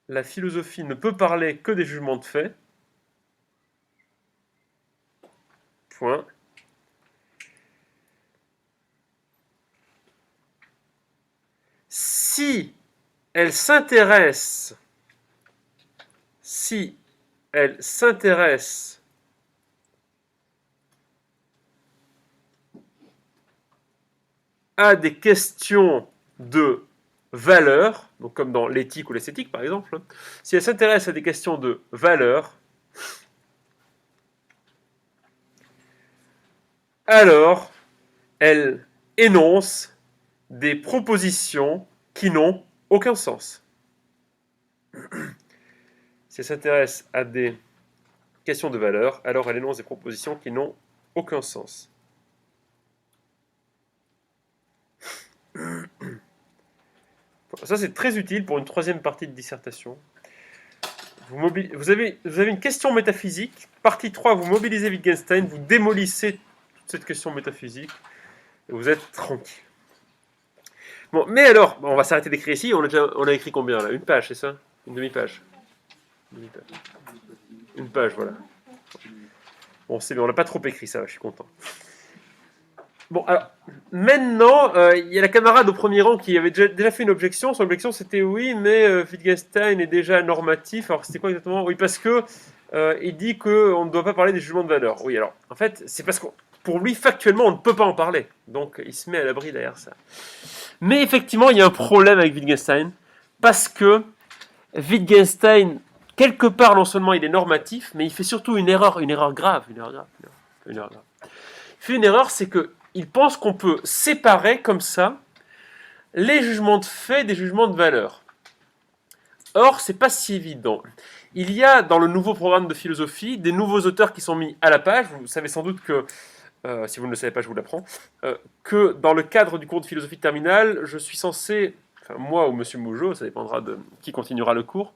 La philosophie ne peut parler que des jugements de fait. Point. Si elle s'intéresse à des questions de valeur, donc comme dans l'éthique ou l'esthétique par exemple, si elle s'intéresse à des questions de valeur, alors elle énonce des propositions qui n'ont aucun sens. Si elle s'intéresse à des questions de valeur, alors elle énonce des propositions qui n'ont aucun sens. Ça, c'est très utile pour une troisième partie de dissertation. Vous avez une question métaphysique. Partie 3, vous mobilisez Wittgenstein, vous démolissez toute cette question métaphysique, et vous êtes tranquille. Bon, mais alors, on va s'arrêter d'écrire ici. On a écrit combien là? Une page, c'est ça? Une demi-page? Une page, voilà. Bon, c'est bien, on n'a pas trop écrit, ça va, je suis content. Bon, alors, maintenant, il y a la camarade au premier rang qui avait déjà fait une objection. Son objection, c'était oui, mais Wittgenstein est déjà normatif. Alors, c'était quoi exactement? Oui, parce que il dit qu'on ne doit pas parler des jugements de valeur. Oui, alors, en fait, c'est parce que pour lui, factuellement, on ne peut pas en parler. Donc, il se met à l'abri derrière ça. Mais effectivement, il y a un problème avec Wittgenstein, parce que Wittgenstein, quelque part, non seulement il est normatif, mais il fait surtout une erreur grave. Il fait une erreur, c'est qu'il pense qu'on peut séparer comme ça les jugements de fait des jugements de valeur. Or, c'est pas si évident. Il y a dans le nouveau programme de philosophie des nouveaux auteurs qui sont mis à la page. Vous savez sans doute que si vous ne le savez pas, je vous l'apprends, que dans le cadre du cours de philosophie terminale, je suis censé, enfin moi ou Monsieur Mougeot, ça dépendra de qui continuera le cours,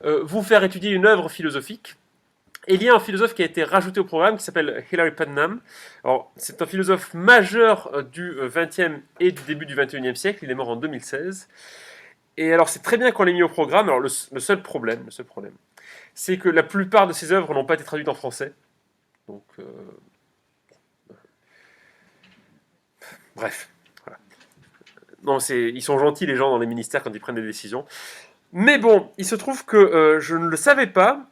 vous faire étudier une œuvre philosophique. Et il y a un philosophe qui a été rajouté au programme qui s'appelle Hilary Putnam. Alors, c'est un philosophe majeur du XXe et du début du XXIe siècle. Il est mort en 2016. Et alors, c'est très bien qu'on l'ait mis au programme. Alors, le seul problème, c'est que la plupart de ses œuvres n'ont pas été traduites en français. Donc, bref. Voilà. Non, ils sont gentils, les gens dans les ministères, quand ils prennent des décisions. Mais bon, il se trouve que je ne le savais pas,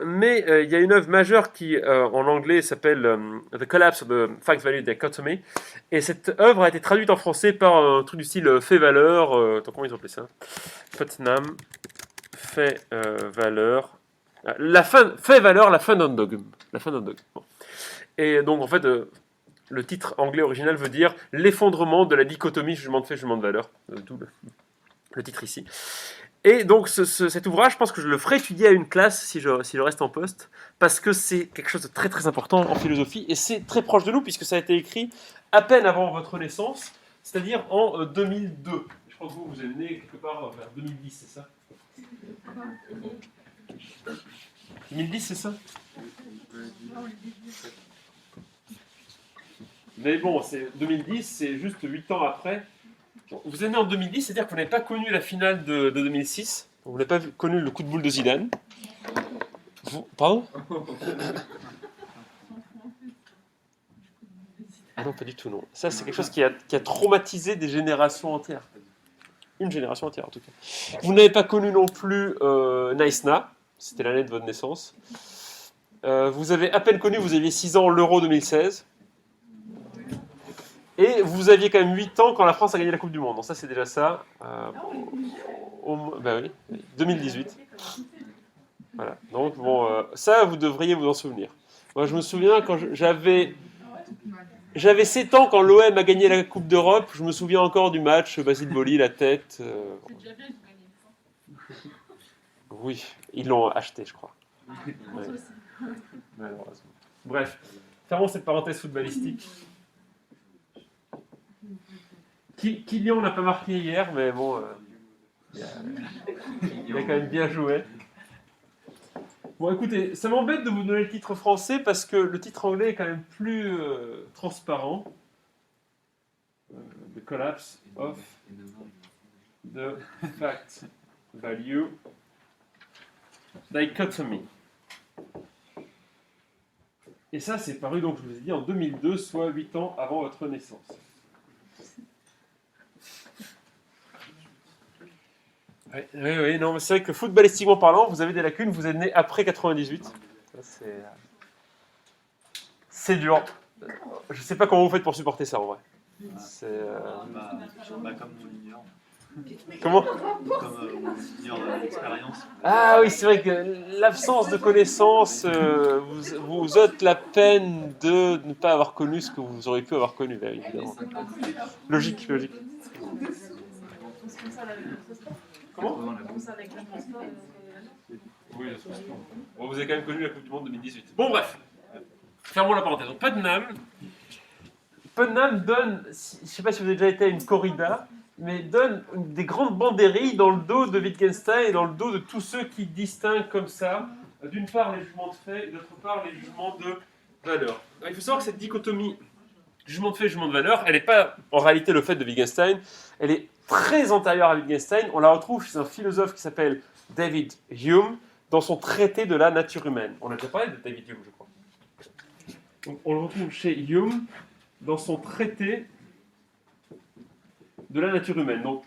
mais il y a une œuvre majeure qui, en anglais, s'appelle The Collapse of the Fact-Value Dichotomy. Et cette œuvre a été traduite en français par un truc du style fait-valeur. Comment ils ont appelé ça? Putnam, fait-valeur. Fait-valeur, la fin d'un dogme. Bon. Et donc, en fait, le titre anglais original veut dire l'effondrement de la dichotomie jugement de fait, jugement de valeur. D'où le titre ici. Et donc cet ouvrage, je pense que je le ferai étudier à une classe si je reste en poste, parce que c'est quelque chose de très très important en philosophie, et c'est très proche de nous, puisque ça a été écrit à peine avant votre naissance, c'est-à-dire en 2002. Je crois que vous êtes né quelque part vers 2010, c'est ça? 2010, c'est ça? Mais bon, 2010, c'est juste 8 ans après. Vous êtes né en 2010, c'est-à-dire que vous n'avez pas connu la finale de 2006. Vous n'avez pas connu le coup de boule de Zidane. Pardon? Ah non, pas du tout, non. Ça, c'est quelque chose qui a traumatisé des générations entières. Une génération entière, en tout cas. Vous n'avez pas connu non plus Naïsna. C'était l'année de votre naissance. Vous avez à peine connu, vous aviez 6 ans, l'Euro 2016. Et vous aviez quand même 8 ans quand la France a gagné la Coupe du Monde. Donc ça, c'est déjà ça. Ben oui, 2018. Voilà. Donc bon, ça, vous devriez vous en souvenir. Moi, je me souviens quand j'avais J'avais 7 ans quand l'OM a gagné la Coupe d'Europe. Je me souviens encore du match. Basile Boli, la tête. C'est déjà bien, ils ont gagné une fois. Oui, ils l'ont acheté, je crois. Moi Ouais. aussi. Malheureusement. Bref, fermons cette parenthèse footballistique. Kylian n'a pas marqué hier, mais bon, il a quand même bien joué. Bon, écoutez, ça m'embête de vous donner le titre français parce que le titre anglais est quand même plus transparent. The collapse of the fact value dichotomy. Et ça, c'est paru, donc je vous ai dit, en 2002, soit 8 ans avant votre naissance. Oui, non, mais c'est vrai que footballistiquement parlant, vous avez des lacunes, vous êtes né après 98. Ça, c'est dur. Je ne sais pas comment vous faites pour supporter ça en vrai. C'est, Comme mon junior, Comment mon junior d'expérience. Ah oui, c'est vrai que l'absence de connaissances vous ôte la peine de ne pas avoir connu ce que vous auriez pu avoir connu, bien évidemment. Logique. On se fait ça avec le sport. Comment On se fait ça avec le sport. Oui, bon, vous avez quand même connu la Coupe du Monde 2018. Bon, bref. Fermons la parenthèse. Donc, Putnam donne, je ne sais pas si vous avez déjà été à une corrida, mais donne des grandes banderilles dans le dos de Wittgenstein et dans le dos de tous ceux qui distinguent comme ça, d'une part les jugements de fait et d'autre part les jugements de valeur. Alors, il faut savoir que cette dichotomie jugement de fait et jugement de valeur, elle n'est pas en réalité le fait de Wittgenstein, elle est très antérieure à Wittgenstein. On la retrouve chez un philosophe qui s'appelle David Hume dans son traité de la nature humaine. On a déjà parlé de David Hume, je crois. Donc, on le retrouve chez Hume dans son traité de la nature humaine. Donc,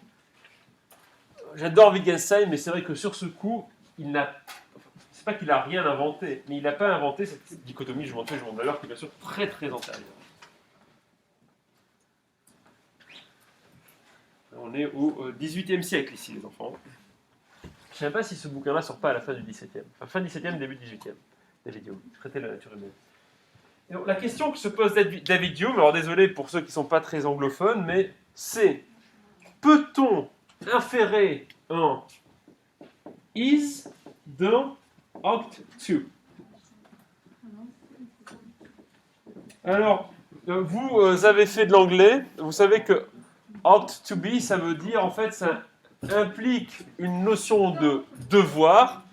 j'adore Wittgenstein, mais c'est vrai que sur ce coup, c'est pas qu'il n'a rien inventé, mais il n'a pas inventé cette dichotomie jugement de fait, jugement de valeur qui est bien sûr très très antérieure. On est au XVIIIe siècle ici, les enfants. Je ne sais pas si ce bouquin-là sort pas à la fin du XVIIe. Enfin, fin XVIIe, début XVIIIe. David Hume, traité de la nature humaine. Et donc, la question que se pose David Hume, alors désolé pour ceux qui ne sont pas très anglophones, mais c'est: peut-on inférer un is d'un ought to? Alors, vous avez fait de l'anglais, vous savez que ought to be, ça veut dire, en fait, ça implique une notion de devoir,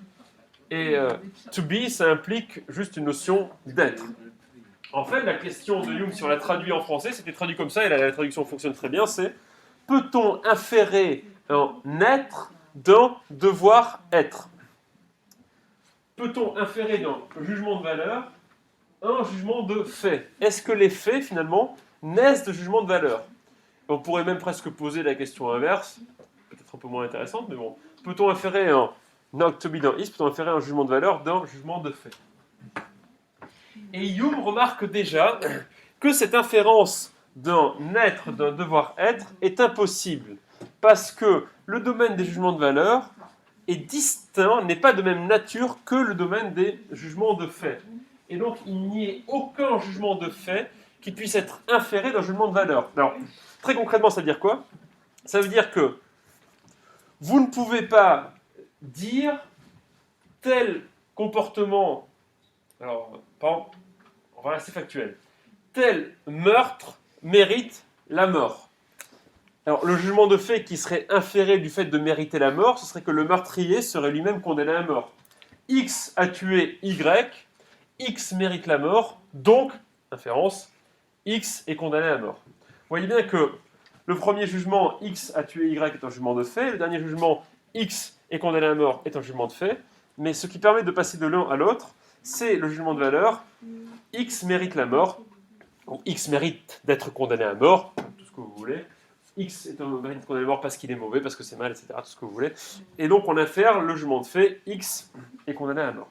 et to be, ça implique juste une notion d'être. En fait, la question de Hume, si on la traduit en français, c'était traduit comme ça, et la traduction fonctionne très bien, c'est: peut-on inférer un être d'un devoir être? Peut-on inférer d'un jugement de valeur un jugement de fait? Est-ce que les faits, finalement, naissent de jugements de valeur? On pourrait même presque poser la question inverse, peut-être un peu moins intéressante, mais bon. Peut-on inférer un ought to be d'un is, peut-on inférer un jugement de valeur d'un jugement de fait? Et Hume remarque déjà que cette inférence d'un être, d'un devoir-être, est impossible, parce que le domaine des jugements de valeur est distinct, n'est pas de même nature que le domaine des jugements de fait. Et donc, il n'y ait aucun jugement de fait qui puisse être inféré d'un jugement de valeur. Alors, très concrètement, ça veut dire quoi? Ça veut dire que vous ne pouvez pas dire tel comportement, alors, par exemple, on va rester factuel, tel meurtre mérite la mort. Alors, le jugement de fait qui serait inféré du fait de mériter la mort, ce serait que le meurtrier serait lui-même condamné à mort. X a tué Y, X mérite la mort, donc, inférence, X est condamné à mort. Vous voyez bien que le premier jugement, X a tué Y, est un jugement de fait, le dernier jugement, X est condamné à mort, est un jugement de fait, mais ce qui permet de passer de l'un à l'autre, c'est le jugement de valeur, X mérite la mort, donc X mérite d'être condamné à mort, tout ce que vous voulez, X est un mérite d'être condamné à mort parce qu'il est mauvais, parce que c'est mal, etc., tout ce que vous voulez, et donc on infère le jugement de fait, X est condamné à mort.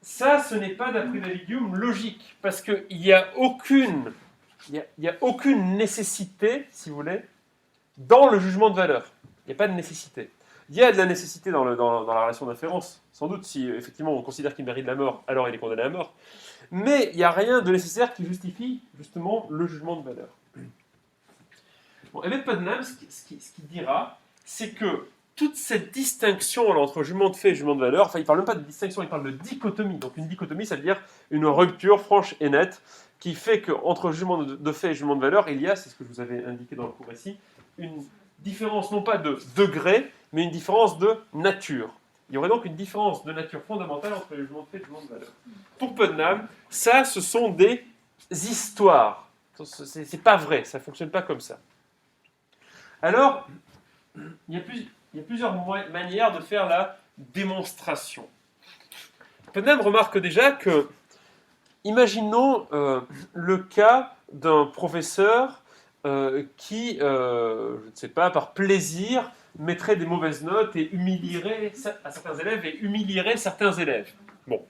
Ça, ce n'est pas, d'après David Hume, logique, parce qu'il n'y a aucune nécessité, si vous voulez, dans le jugement de valeur. Il n'y a pas de nécessité. Il y a de la nécessité dans la relation d'inférence, sans doute, si effectivement on considère qu'il mérite la mort, alors il est condamné à mort. mais il n'y a rien de nécessaire qui justifie justement le jugement de valeur. Bon, Emmett Putnam, ce qu'il dira, c'est que toute cette distinction entre jugement de fait et jugement de valeur, enfin il ne parle même pas de distinction, il parle de dichotomie. Donc une dichotomie, ça veut dire une rupture franche et nette qui fait qu'entre jugement de fait et jugement de valeur, il y a, c'est ce que je vous avais indiqué dans le cours ici, une différence non pas de degré, mais une différence de nature. Il y aurait donc une différence de nature fondamentale entre le jugement de fait et le jugement de valeur. Pour Putnam, ça, ce sont des histoires. C'est pas vrai, ça ne fonctionne pas comme ça. Alors, il y a plusieurs manières de faire la démonstration. Putnam remarque déjà que, imaginons le cas d'un professeur qui, je ne sais pas, par plaisir, mettrait des mauvaises notes et humilierait à certains élèves et humilierait certains élèves. Bon,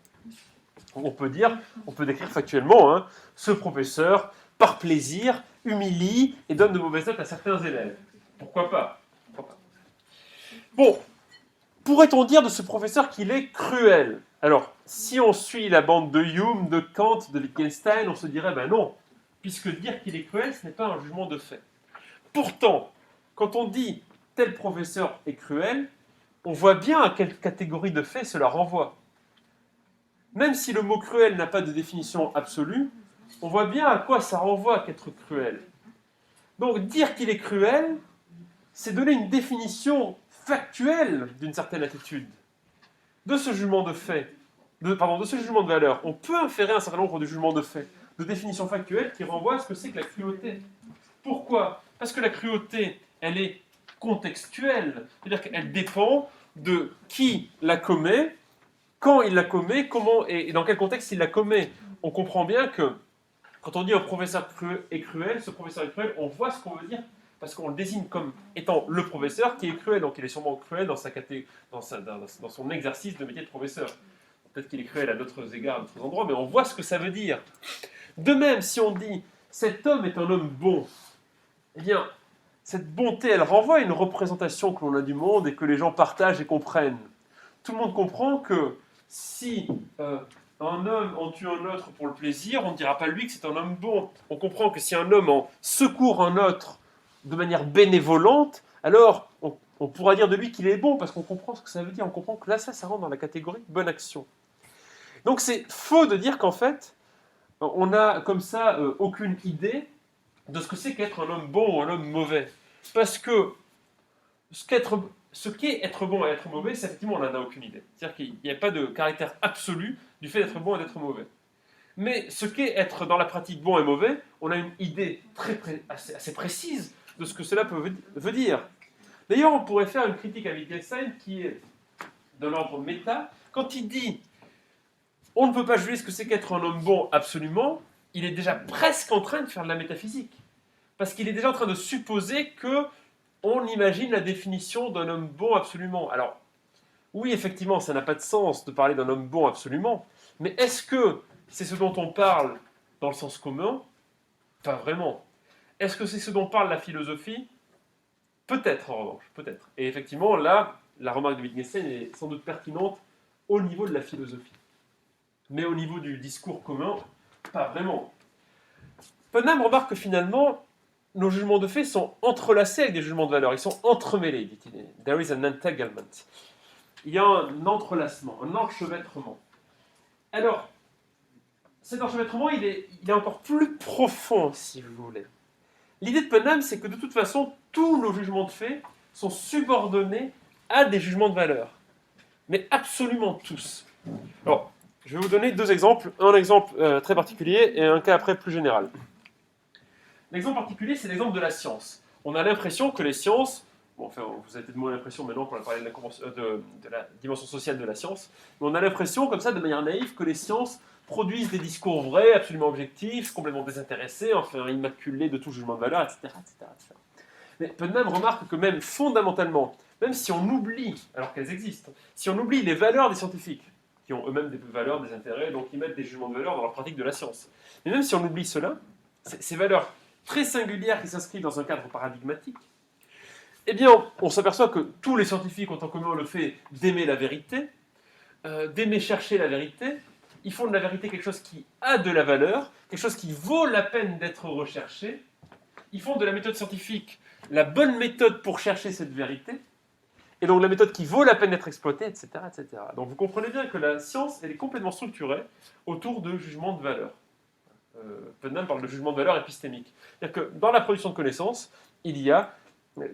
on peut décrire factuellement, hein, ce professeur, par plaisir, humilie et donne de mauvaises notes à certains élèves. Pourquoi pas? Bon, pourrait-on dire de ce professeur qu'il est cruel? Alors, si on suit la bande de Hume, de Kant, de Wittgenstein, on se dirait, ben non, puisque dire qu'il est cruel, ce n'est pas un jugement de fait. Pourtant, quand on dit tel professeur est cruel, on voit bien à quelle catégorie de fait cela renvoie. Même si le mot cruel n'a pas de définition absolue, on voit bien à quoi ça renvoie qu'être cruel. Donc, dire qu'il est cruel, c'est donner une définition factuelle d'une certaine attitude. De ce jugement de fait, de ce jugement de valeur, on peut inférer un certain nombre de jugements de fait, de définitions factuelles qui renvoient à ce que c'est que la cruauté. Pourquoi? Parce que la cruauté, elle est contextuelle, c'est-à-dire qu'elle dépend de qui la commet, quand il la commet, comment et dans quel contexte il la commet. On comprend bien que quand on dit un professeur est cruel, ce professeur est cruel, on voit ce qu'on veut dire parce qu'on le désigne comme étant le professeur qui est cruel, donc il est sûrement cruel dans son exercice de métier de professeur. Peut-être qu'il est cruel à d'autres égards, à d'autres endroits, mais on voit ce que ça veut dire. De même, si on dit « cet homme est un homme bon », eh bien, cette bonté, elle renvoie à une représentation que l'on a du monde et que les gens partagent et comprennent. Tout le monde comprend que si un homme en tue un autre pour le plaisir, on ne dira pas lui que c'est un homme bon. On comprend que si un homme en secourt un autre de manière bénévolente, alors on pourra dire de lui qu'il est bon, parce qu'on comprend ce que ça veut dire, on comprend que là, ça rentre dans la catégorie bonne action. Donc c'est faux de dire qu'en fait, on n'a comme ça aucune idée de ce que c'est qu'être un homme bon ou un homme mauvais. Parce que ce qu'est être bon et être mauvais, c'est effectivement, on n'en a aucune idée. C'est-à-dire qu'il n'y a pas de caractère absolu du fait d'être bon et d'être mauvais. Mais ce qu'est être dans la pratique bon et mauvais, on a une idée assez précise de ce que cela veut dire. D'ailleurs, on pourrait faire une critique à Wittgenstein qui est de l'ordre méta. Quand il dit « on ne peut pas juger ce que c'est qu'être un homme bon absolument », il est déjà presque en train de faire de la métaphysique. Parce qu'il est déjà en train de supposer qu'on imagine la définition d'un homme bon absolument. Alors, oui, effectivement, ça n'a pas de sens de parler d'un homme bon absolument, mais est-ce que c'est ce dont on parle dans le sens commun? Pas vraiment. Est-ce que c'est ce dont parle la philosophie? Peut-être, en revanche, peut-être. Et effectivement, là, la remarque de Wittgenstein est sans doute pertinente au niveau de la philosophie. Mais au niveau du discours commun, pas vraiment. Putnam remarque que finalement, nos jugements de fait sont entrelacés avec des jugements de valeur. Ils sont entremêlés, dit-il. There is an entanglement. Il y a un entrelacement, un enchevêtrement. Alors, cet enchevêtrement, il est encore plus profond, si vous voulez. L'idée de Putnam, c'est que de toute façon, tous nos jugements de fait sont subordonnés à des jugements de valeur. Mais absolument tous. Alors, je vais vous donner deux exemples. Un exemple très particulier et un cas après plus général. L'exemple particulier, c'est l'exemple de la science. On a l'impression que les sciences, bon, enfin, vous avez peut-être moins l'impression maintenant qu'on a parlé de la dimension sociale de la science, mais on a l'impression, comme ça, de manière naïve, que les sciences produisent des discours vrais, absolument objectifs, complètement désintéressés, enfin immaculés de tout jugement de valeur, etc. etc. Mais Putnam remarque que même fondamentalement, même si on oublie, alors qu'elles existent, si on oublie les valeurs des scientifiques, qui ont eux-mêmes des valeurs, des intérêts, donc ils mettent des jugements de valeur dans leur pratique de la science. Mais même si on oublie cela, ces valeurs très singulières qui s'inscrivent dans un cadre paradigmatique, eh bien, on s'aperçoit que tous les scientifiques ont en commun le fait d'aimer la vérité, d'aimer chercher la vérité. ils font de la vérité quelque chose qui a de la valeur, quelque chose qui vaut la peine d'être recherché. Ils font de la méthode scientifique la bonne méthode pour chercher cette vérité, et donc la méthode qui vaut la peine d'être exploitée, etc., etc. Donc vous comprenez bien que la science, elle est complètement structurée autour de jugements de valeur. Putnam parle de jugement de valeur épistémique. C'est-à-dire que dans la production de connaissances, il y a,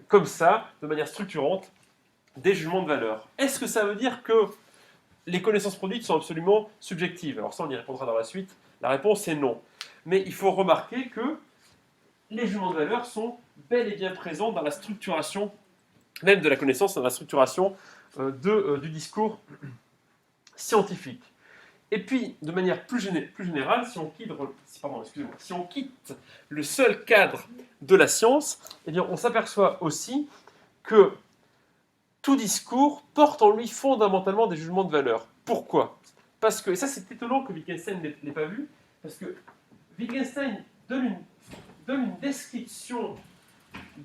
comme ça, de manière structurante, des jugements de valeur. Est-ce que ça veut dire que les connaissances produites sont absolument subjectives? Alors ça, on y répondra dans la suite. La réponse est non. Mais il faut remarquer que les jugements de valeur sont bel et bien présents dans la structuration, même de la connaissance, dans la structuration du discours scientifique. Et puis, de manière plus générale, si on quitte le seul cadre de la science, eh bien, on s'aperçoit aussi que tout discours porte en lui fondamentalement des jugements de valeur. Pourquoi? Parce que, et ça c'est étonnant que Wittgenstein n'ait pas vu, parce que Wittgenstein donne une description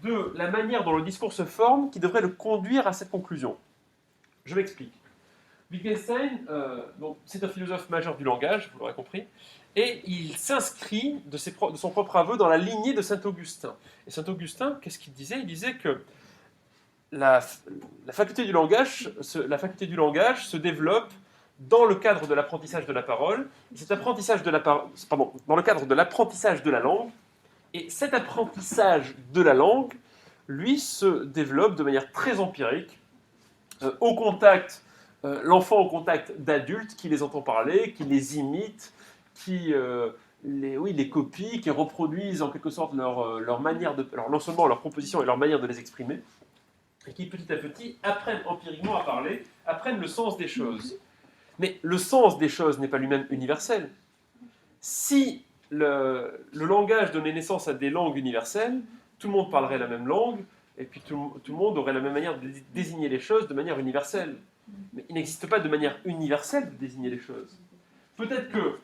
de la manière dont le discours se forme qui devrait le conduire à cette conclusion. Je m'explique. Wittgenstein, c'est un philosophe majeur du langage, vous l'aurez compris, et il s'inscrit de son propre aveu dans la lignée de Saint-Augustin. Et Saint-Augustin, qu'est-ce qu'il disait? Il disait que la faculté du langage se développe dans le cadre de l'apprentissage de la parole, dans le cadre de l'apprentissage de la langue, et cet apprentissage de la langue, lui, se développe de manière très empirique, l'enfant au contact d'adultes qui les entend parler, qui les imitent, qui les copient, qui reproduisent en quelque sorte leur manière non seulement leur proposition et leur manière de les exprimer, et qui petit à petit apprennent empiriquement à parler, apprennent le sens des choses. Mais le sens des choses n'est pas lui-même universel. Si le langage donnait naissance à des langues universelles, tout le monde parlerait la même langue, et puis tout le monde aurait la même manière de désigner les choses de manière universelle. Mais il n'existe pas de manière universelle de désigner les choses. Peut-être que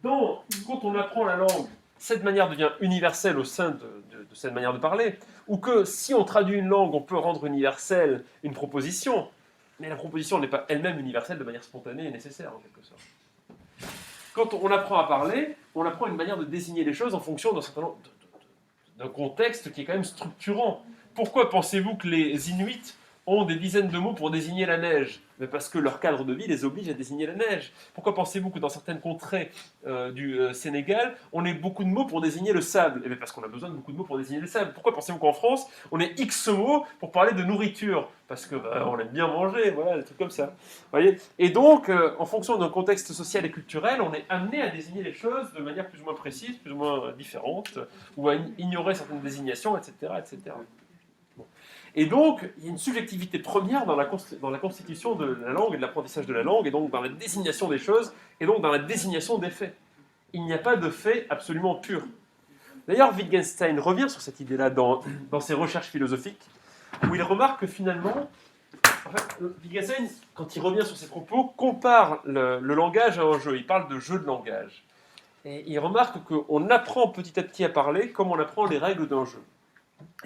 quand on apprend la langue, cette manière devient universelle au sein de cette manière de parler, ou que si on traduit une langue, on peut rendre universelle une proposition, mais la proposition n'est pas elle-même universelle de manière spontanée et nécessaire, en quelque sorte. Quand on apprend à parler, on apprend une manière de désigner les choses en fonction d'un contexte qui est quand même structurant. Pourquoi pensez-vous que les Inuits ont des dizaines de mots pour désigner la neige? Mais parce que leur cadre de vie les oblige à désigner la neige. Pourquoi pensez-vous que dans certaines contrées du Sénégal, on ait beaucoup de mots pour désigner le sable? Mais parce qu'on a besoin de beaucoup de mots pour désigner le sable. Pourquoi pensez-vous qu'en France, on ait X mots pour parler de nourriture? Parce que on aime bien manger, voilà, des trucs comme ça. Voyez, et donc, en fonction d'un contexte social et culturel, on est amené à désigner les choses de manière plus ou moins précise, plus ou moins différente, ou à ignorer certaines désignations, etc., etc. Et donc, il y a une subjectivité première dans la constitution de la langue et de l'apprentissage de la langue, et donc dans la désignation des choses, et donc dans la désignation des faits. Il n'y a pas de fait absolument pur. D'ailleurs, Wittgenstein revient sur cette idée-là dans ses recherches philosophiques, où il remarque que finalement, Wittgenstein, quand il revient sur ses propos, compare le langage à un jeu. Il parle de jeu de langage. Et il remarque qu'on apprend petit à petit à parler comme on apprend les règles d'un jeu.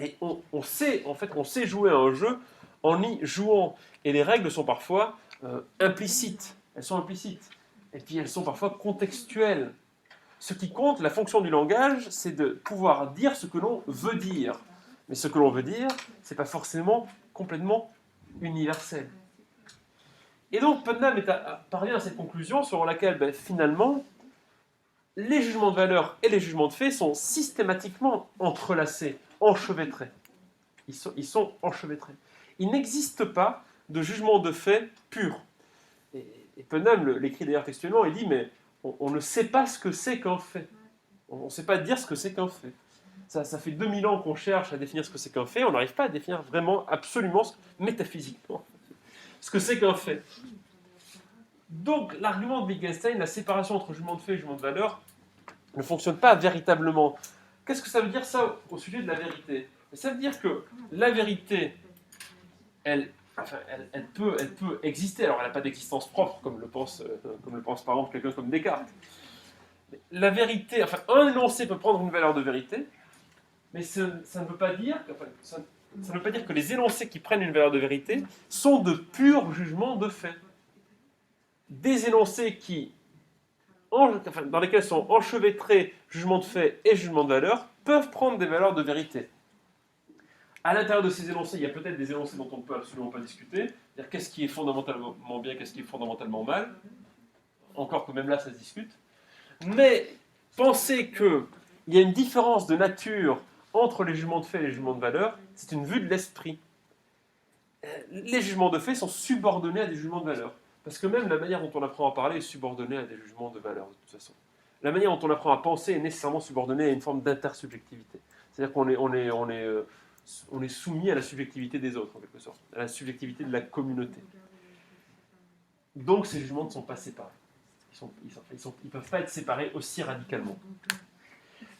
Et on sait jouer à un jeu en y jouant. Et les règles sont parfois implicites. Elles sont implicites. Et puis elles sont parfois contextuelles. Ce qui compte, la fonction du langage, c'est de pouvoir dire ce que l'on veut dire. Mais ce que l'on veut dire, c'est pas forcément complètement universel. Et donc Putnam parvient à cette conclusion selon laquelle, finalement, les jugements de valeur et les jugements de fait sont systématiquement entrelacés, enchevêtrés. Ils sont enchevêtrés. Il n'existe pas de jugement de fait pur. Et Putnam l'écrit d'ailleurs textuellement, il dit, mais on ne sait pas ce que c'est qu'un fait. On ne sait pas dire ce que c'est qu'un fait. Ça fait 2000 ans qu'on cherche à définir ce que c'est qu'un fait, on n'arrive pas à définir vraiment, absolument, métaphysiquement, ce que c'est qu'un fait. Donc, l'argument de Wittgenstein, la séparation entre jugement de fait et jugement de valeur, ne fonctionne pas véritablement. Qu'est-ce que ça veut dire, ça, au sujet de la vérité? Ça veut dire que la vérité, elle peut exister. Alors, elle n'a pas d'existence propre, comme le pense par exemple quelqu'un comme Descartes. La vérité, un énoncé peut prendre une valeur de vérité, mais ça ne veut pas dire que les énoncés qui prennent une valeur de vérité sont de purs jugements de fait. Des énoncés qui dans lesquelles sont enchevêtrés jugement de fait et jugement de valeur peuvent prendre des valeurs de vérité. À l'intérieur de ces énoncés, il y a peut-être des énoncés dont on ne peut absolument pas discuter. C'est-à-dire qu'est-ce qui est fondamentalement bien, qu'est-ce qui est fondamentalement mal. Encore que même là, ça se discute. Mais penser qu'il y a une différence de nature entre les jugements de fait et les jugements de valeur, c'est une vue de l'esprit. Les jugements de fait sont subordonnés à des jugements de valeur. Parce que même la manière dont on apprend à parler est subordonnée à des jugements de valeur, de toute façon. La manière dont on apprend à penser est nécessairement subordonnée à une forme d'intersubjectivité. C'est-à-dire qu'on est soumis à la subjectivité des autres, en quelque sorte, à la subjectivité de la communauté. Donc ces jugements ne sont pas séparés. Ils ne peuvent pas être séparés aussi radicalement.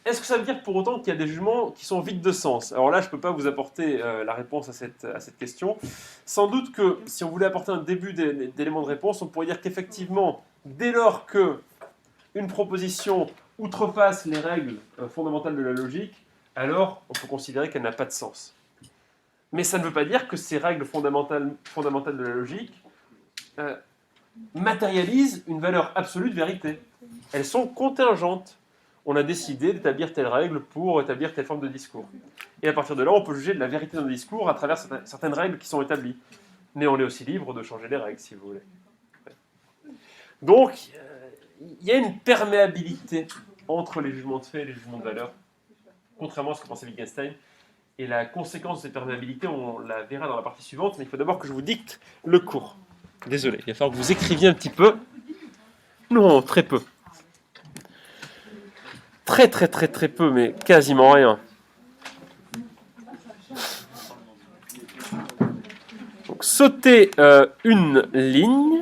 Est-ce que ça veut dire pour autant qu'il y a des jugements qui sont vides de sens? Alors là, je ne peux pas vous apporter la réponse à cette question. Sans doute que si on voulait apporter un début d'éléments de réponse, on pourrait dire qu'effectivement, dès lors qu'une proposition outrepasse les règles fondamentales de la logique, alors on peut considérer qu'elle n'a pas de sens. Mais ça ne veut pas dire que ces règles fondamentales de la logique matérialisent une valeur absolue de vérité. Elles sont contingentes. On a décidé d'établir telle règle pour établir telle forme de discours. Et à partir de là, on peut juger de la vérité d'un discours à travers certaines règles qui sont établies. Mais on est aussi libre de changer les règles, si vous voulez. Donc, il y a une perméabilité entre les jugements de fait et les jugements de valeur, contrairement à ce que pensait Wittgenstein. Et la conséquence de cette perméabilité, on la verra dans la partie suivante, mais il faut d'abord que je vous dicte le cours. Désolé, il va falloir que vous écriviez un petit peu. Non, très peu. Très peu, mais quasiment rien. Donc, sautez une ligne.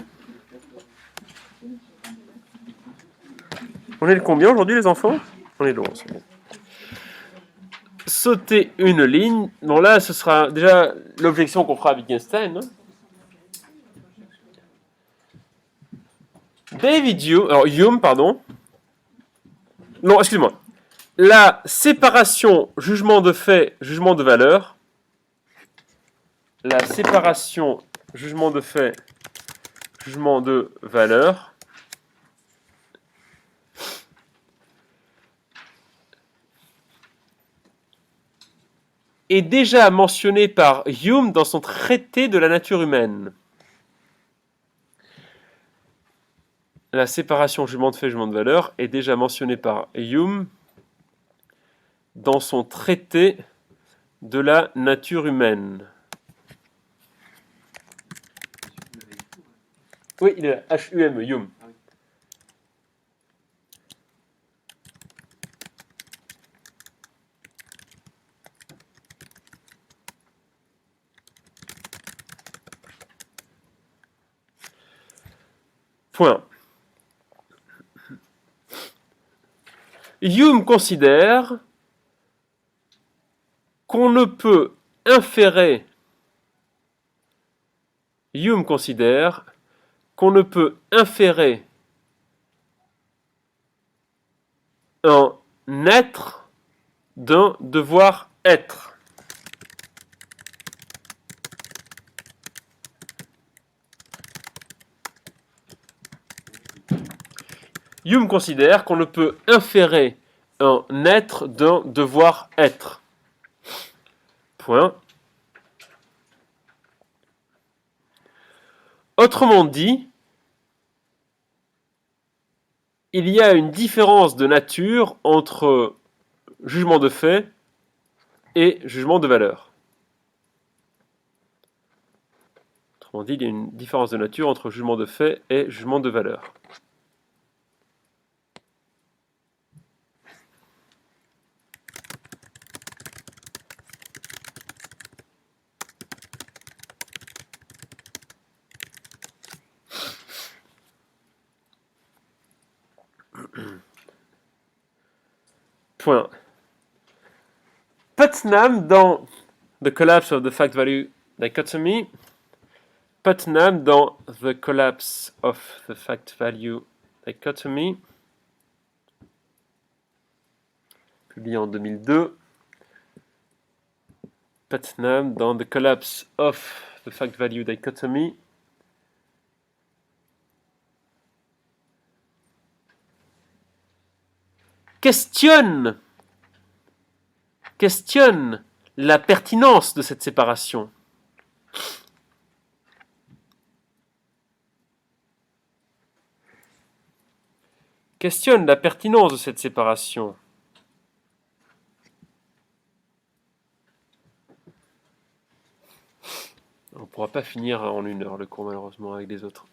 On est le combien aujourd'hui, les enfants? On est le 11. Sautez une ligne. Bon, là, ce sera déjà l'objection qu'on fera à Wittgenstein. Hume, pardon. Non, excuse-moi. La séparation jugement de fait, jugement de valeur. La séparation jugement de fait, jugement de valeur. Est déjà mentionnée par Hume dans son traité de la nature humaine. La séparation jugement de fait, jugement de valeur est déjà mentionnée par Hume dans son traité de la nature humaine. Oui, il est là, H-U-M, Hume. Point. Hume considère qu'on ne peut inférer un être d'un devoir être. Hume considère qu'on ne peut inférer un être d'un devoir être. Point. Autrement dit, il y a une différence de nature entre jugement de fait et jugement de valeur. Autrement dit, il y a une différence de nature entre jugement de fait et jugement de valeur. Point. Putnam, dans The Collapse of the Fact-Value Dichotomy, Putnam, dans The Collapse of the Fact-Value Dichotomy, publié en 2002, Putnam, dans The Collapse of the Fact-Value Dichotomy, questionne la pertinence de cette séparation. Questionne la pertinence de cette séparation. On ne pourra pas finir en 1 heure le cours, malheureusement, avec les autres.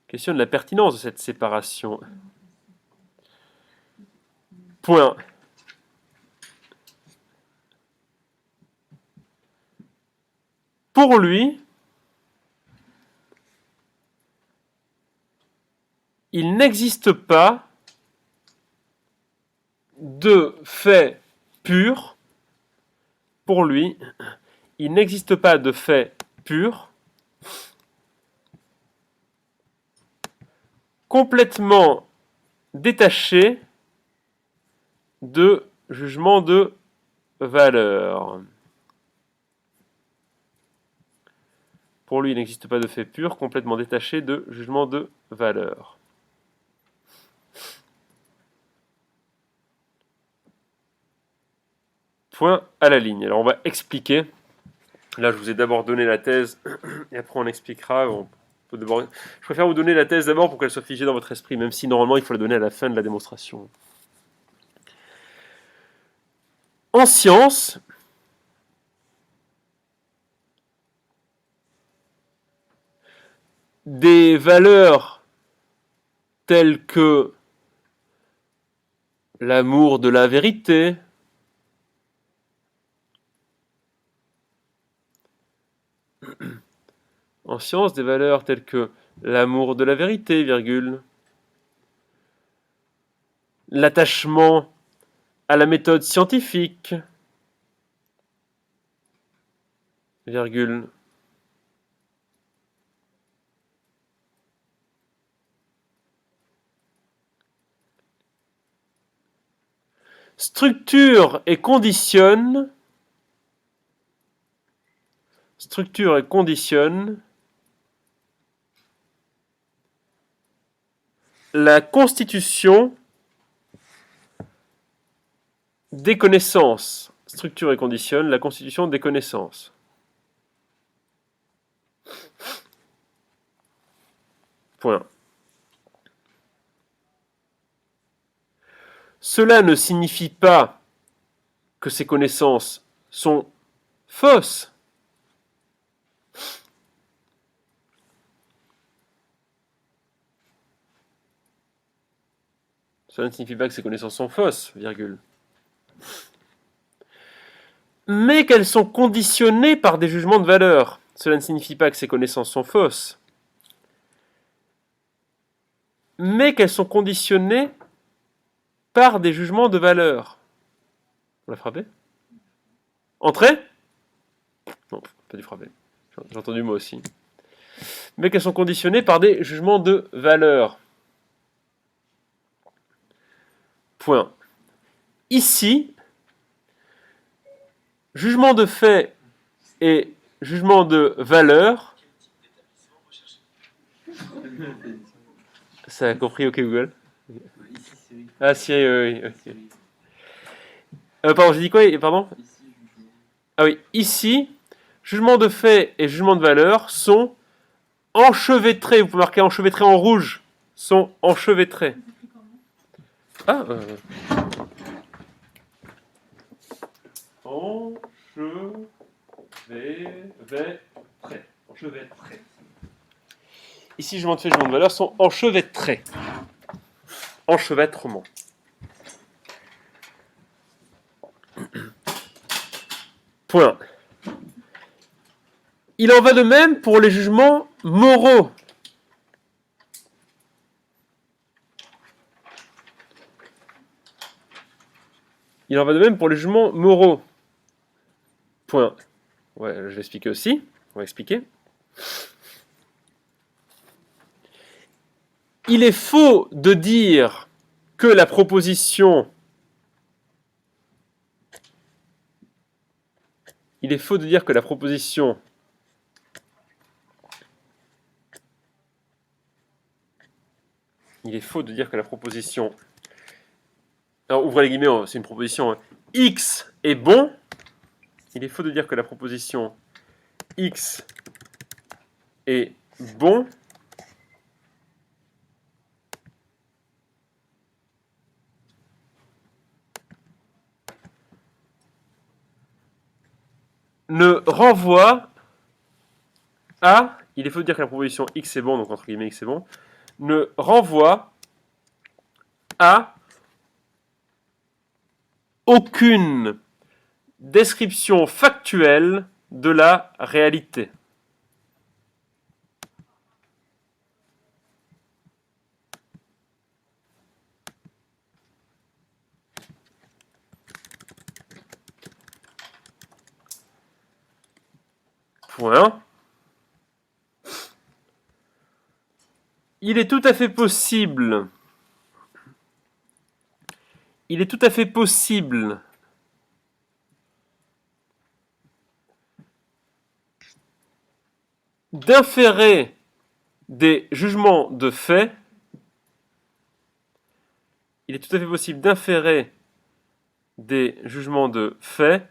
Questionne la pertinence de cette séparation. Point. Pour lui, il n'existe pas de fait pur. Pour lui, il n'existe pas de fait pur complètement détaché de jugement de valeur. Pour lui, il n'existe pas de fait pur complètement détaché de jugement de valeur. Point à la ligne. Alors on va expliquer. Là, je vous ai d'abord donné la thèse et après on expliquera. Je préfère vous donner la thèse d'abord pour qu'elle soit figée dans votre esprit, même si normalement il faut la donner à la fin de la démonstration. En science, des valeurs telles que l'amour de la vérité, en science, des valeurs telles que l'amour de la vérité, virgule, l'attachement à la méthode scientifique, virgule, structure et conditionne la constitution des connaissances. Structure et conditionne la constitution des connaissances. Point. Cela ne signifie pas que ces connaissances sont fausses. Cela ne signifie pas que ces connaissances sont fausses, virgule. Mais qu'elles sont conditionnées par des jugements de valeur. Cela ne signifie pas que ces connaissances sont fausses. Mais qu'elles sont conditionnées par des jugements de valeur. On l'a frappé? Entrée? Non, pas du frappé. J'ai entendu moi aussi. Mais qu'elles sont conditionnées par des jugements de valeur. Point. Ici, jugement de fait et jugement de valeur. Ça a compris, ok Google? Ici, c'est oui. Ah, Siri, oui. Pardon, j'ai dit quoi? Pardon? Ici, jugement. Ah oui, ici, jugement de fait et jugement de valeur sont enchevêtrés. Vous pouvez marquer enchevêtrés en rouge. Sont enchevêtrés. Ah, enchevêtrés. Ici, jugement de fait et jugement de valeur sont enchevêtrés. Enchevêtrement. Point. Il en va de même pour les jugements moraux. Il en va de même pour les jugements moraux. Point. Ouais, je vais expliquer aussi. On va expliquer. Il est faux de dire que la proposition... Il est faux de dire que la proposition alors ouvrez les guillemets, c'est une proposition, hein. X est bon, il est faux de dire que la proposition X est bon ne renvoie à, il est faux de dire que la proposition X est bon, donc entre guillemets X est bon, ne renvoie à aucune description factuelle de la réalité. Point. Il est tout à fait possible. Il est tout à fait possible d'inférer des jugements de fait. Il est tout à fait possible d'inférer des jugements de fait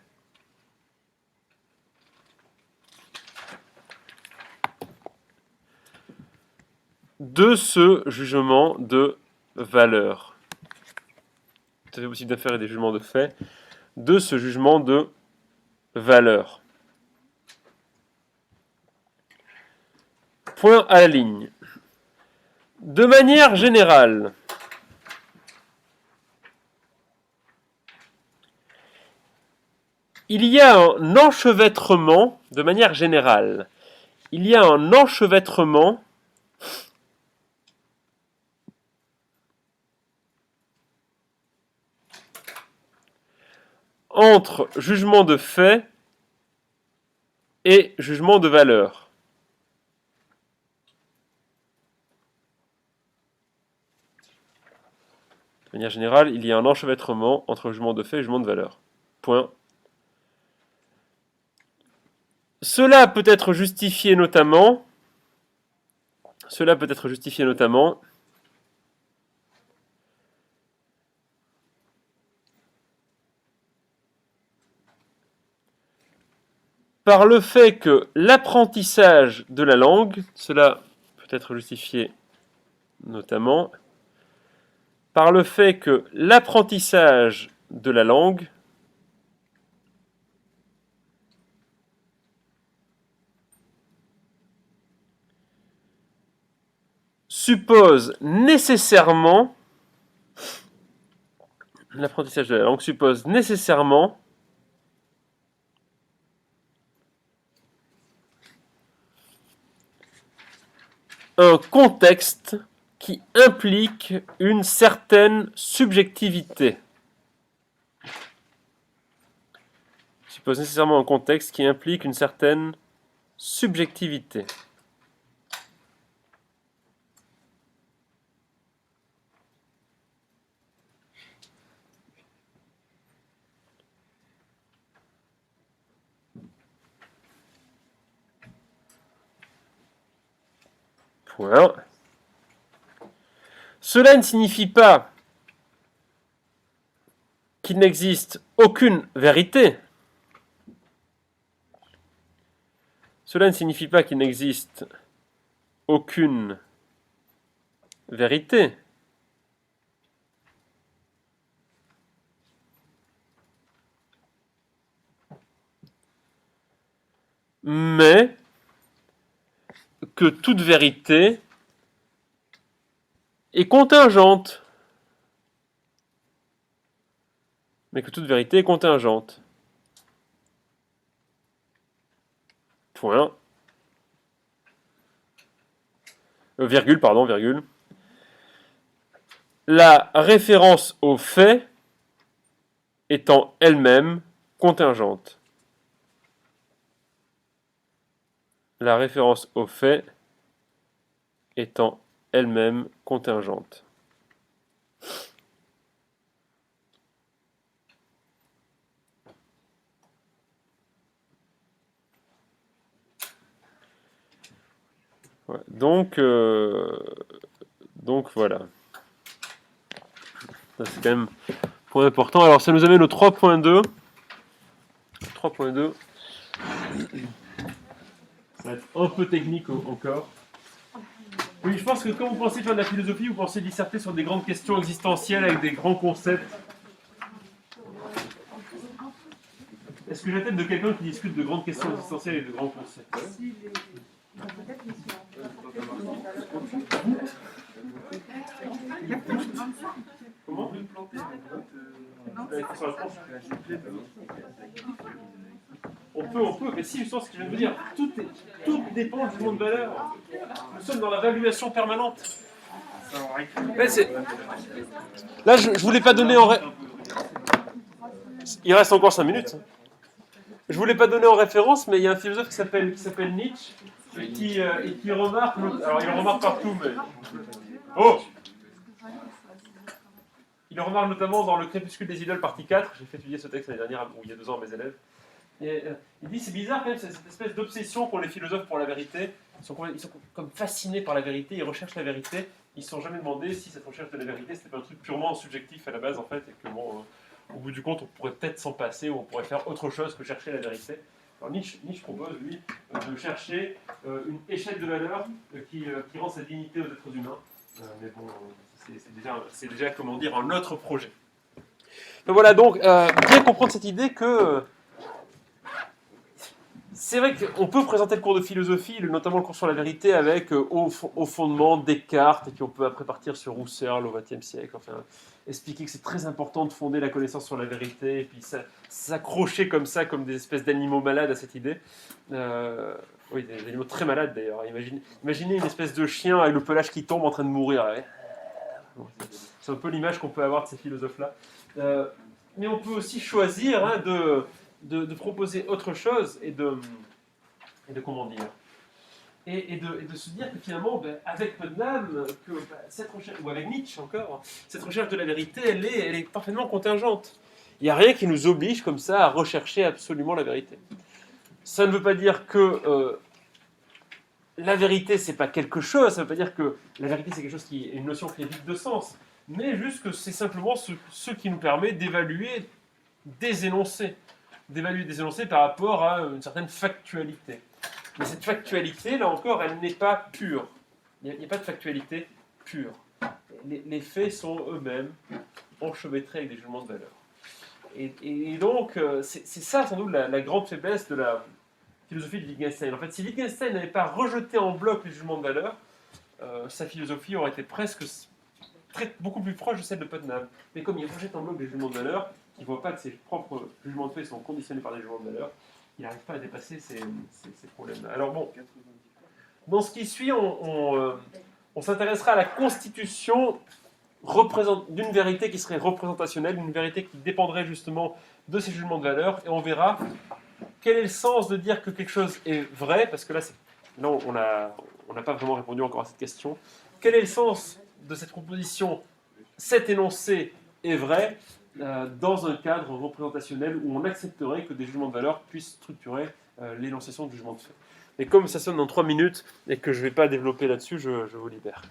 de ce jugement de valeur. Tout à fait possible d'inférer des jugements de fait de ce jugement de valeur. Point à la ligne. De manière générale, il y a un enchevêtrement, de manière générale, il y a un enchevêtrement entre jugement de fait et jugement de valeur. De manière générale, il y a un enchevêtrement entre jugement de fait et jugement de valeur. Point. Cela peut être justifié notamment par le fait que l'apprentissage de la langue, cela peut être justifié notamment par le fait que l'apprentissage de la langue suppose nécessairement un contexte qui implique une certaine subjectivité. Suppose nécessairement un contexte qui implique une certaine subjectivité. Point. Cela ne signifie pas qu'il n'existe aucune vérité. Cela ne signifie pas qu'il n'existe aucune vérité. Mais que toute vérité est contingente. Point. Virgule. La référence au fait étant elle-même contingente. La référence au fait étant elle-même contingente. Ouais, donc voilà. Ça, c'est quand même Point important. Alors, ça nous amène au 3.2. 3.2. Ça va être un peu technique encore. Oui, je pense que quand vous pensez faire de la philosophie, vous pensez disserter sur des grandes questions existentielles avec des grands concepts. Est-ce que j'ai la tête de quelqu'un qui discute de grandes questions existentielles et de grands concepts? Comment? On peut, mais si, je pense que je viens de vous dire, tout dépend du monde de valeur. Nous sommes dans la valuation permanente. Là, je ne voulais pas donner en... Il reste encore 5 minutes. Je ne voulais pas donner en référence, mais il y a un philosophe qui s'appelle Nietzsche, et qui remarque... Alors, il le remarque partout, mais... Oh! Il le remarque notamment dans Le Crépuscule des idoles, partie 4. J'ai fait étudier ce texte l'année dernière, il y a 2 ans, à mes élèves. Et, il dit, c'est bizarre quand même, cette espèce d'obsession qu'ont les philosophes pour la vérité. Ils sont comme fascinés par la vérité, ils recherchent la vérité. Ils ne se sont jamais demandé si cette recherche de la vérité, c'était pas un truc purement subjectif à la base, en fait, et que bon, au bout du compte, on pourrait peut-être s'en passer, ou on pourrait faire autre chose que chercher la vérité. Alors Nietzsche propose, lui, de chercher une échelle de valeur qui rend sa dignité aux êtres humains. Mais bon, c'est déjà, comment dire, un autre projet. Mais voilà, donc, bien comprendre cette idée que... c'est vrai qu'on peut présenter le cours de philosophie, notamment le cours sur la vérité, avec au fondement Descartes, et puis on peut après partir sur Husserl au XXe siècle, enfin, expliquer que c'est très important de fonder la connaissance sur la vérité, et puis s'accrocher comme ça, comme des espèces d'animaux malades à cette idée. Oui, des animaux très malades d'ailleurs. Imaginez une espèce de chien avec le pelage qui tombe en train de mourir. Ouais. C'est un peu l'image qu'on peut avoir de ces philosophes-là. Mais on peut aussi choisir de proposer autre chose et de comment dire, et de se dire que finalement, avec Putnam, cette recherche, ou avec Nietzsche encore, cette recherche de la vérité, elle est parfaitement contingente. Il n'y a rien qui nous oblige comme ça à rechercher absolument la vérité. Ça ne veut pas dire que la vérité, c'est pas quelque chose, ça ne veut pas dire que la vérité, c'est quelque chose qui est une notion qui est vide de sens, mais juste que c'est simplement ce qui nous permet d'évaluer des énoncés. D'évaluer des énoncés par rapport à une certaine factualité. Mais cette factualité, là encore, elle n'est pas pure. Il n'y a pas de factualité pure. Les faits sont eux-mêmes enchevêtrés avec des jugements de valeur. Et donc, c'est ça sans doute la grande faiblesse de la philosophie de Wittgenstein. En fait, si Wittgenstein n'avait pas rejeté en bloc les jugements de valeur, sa philosophie aurait été beaucoup plus proche de celle de Putnam. Mais comme il rejette en bloc les jugements de valeur, il ne voit pas que ses propres jugements de fait sont conditionnés par des jugements de valeur, il n'arrive pas à dépasser ces problèmes-là. Alors bon, dans ce qui suit, on s'intéressera à la constitution d'une vérité qui serait représentationnelle, d'une vérité qui dépendrait justement de ces jugements de valeur, et on verra quel est le sens de dire que quelque chose est vrai, parce que là on n'a pas vraiment répondu encore à cette question. Quel est le sens de cette proposition, cet énoncé est vrai, dans un cadre représentationnel où on accepterait que des jugements de valeur puissent structurer l'énonciation de jugements de fait. Et comme ça sonne dans 3 minutes et que je ne vais pas développer là-dessus, je vous libère.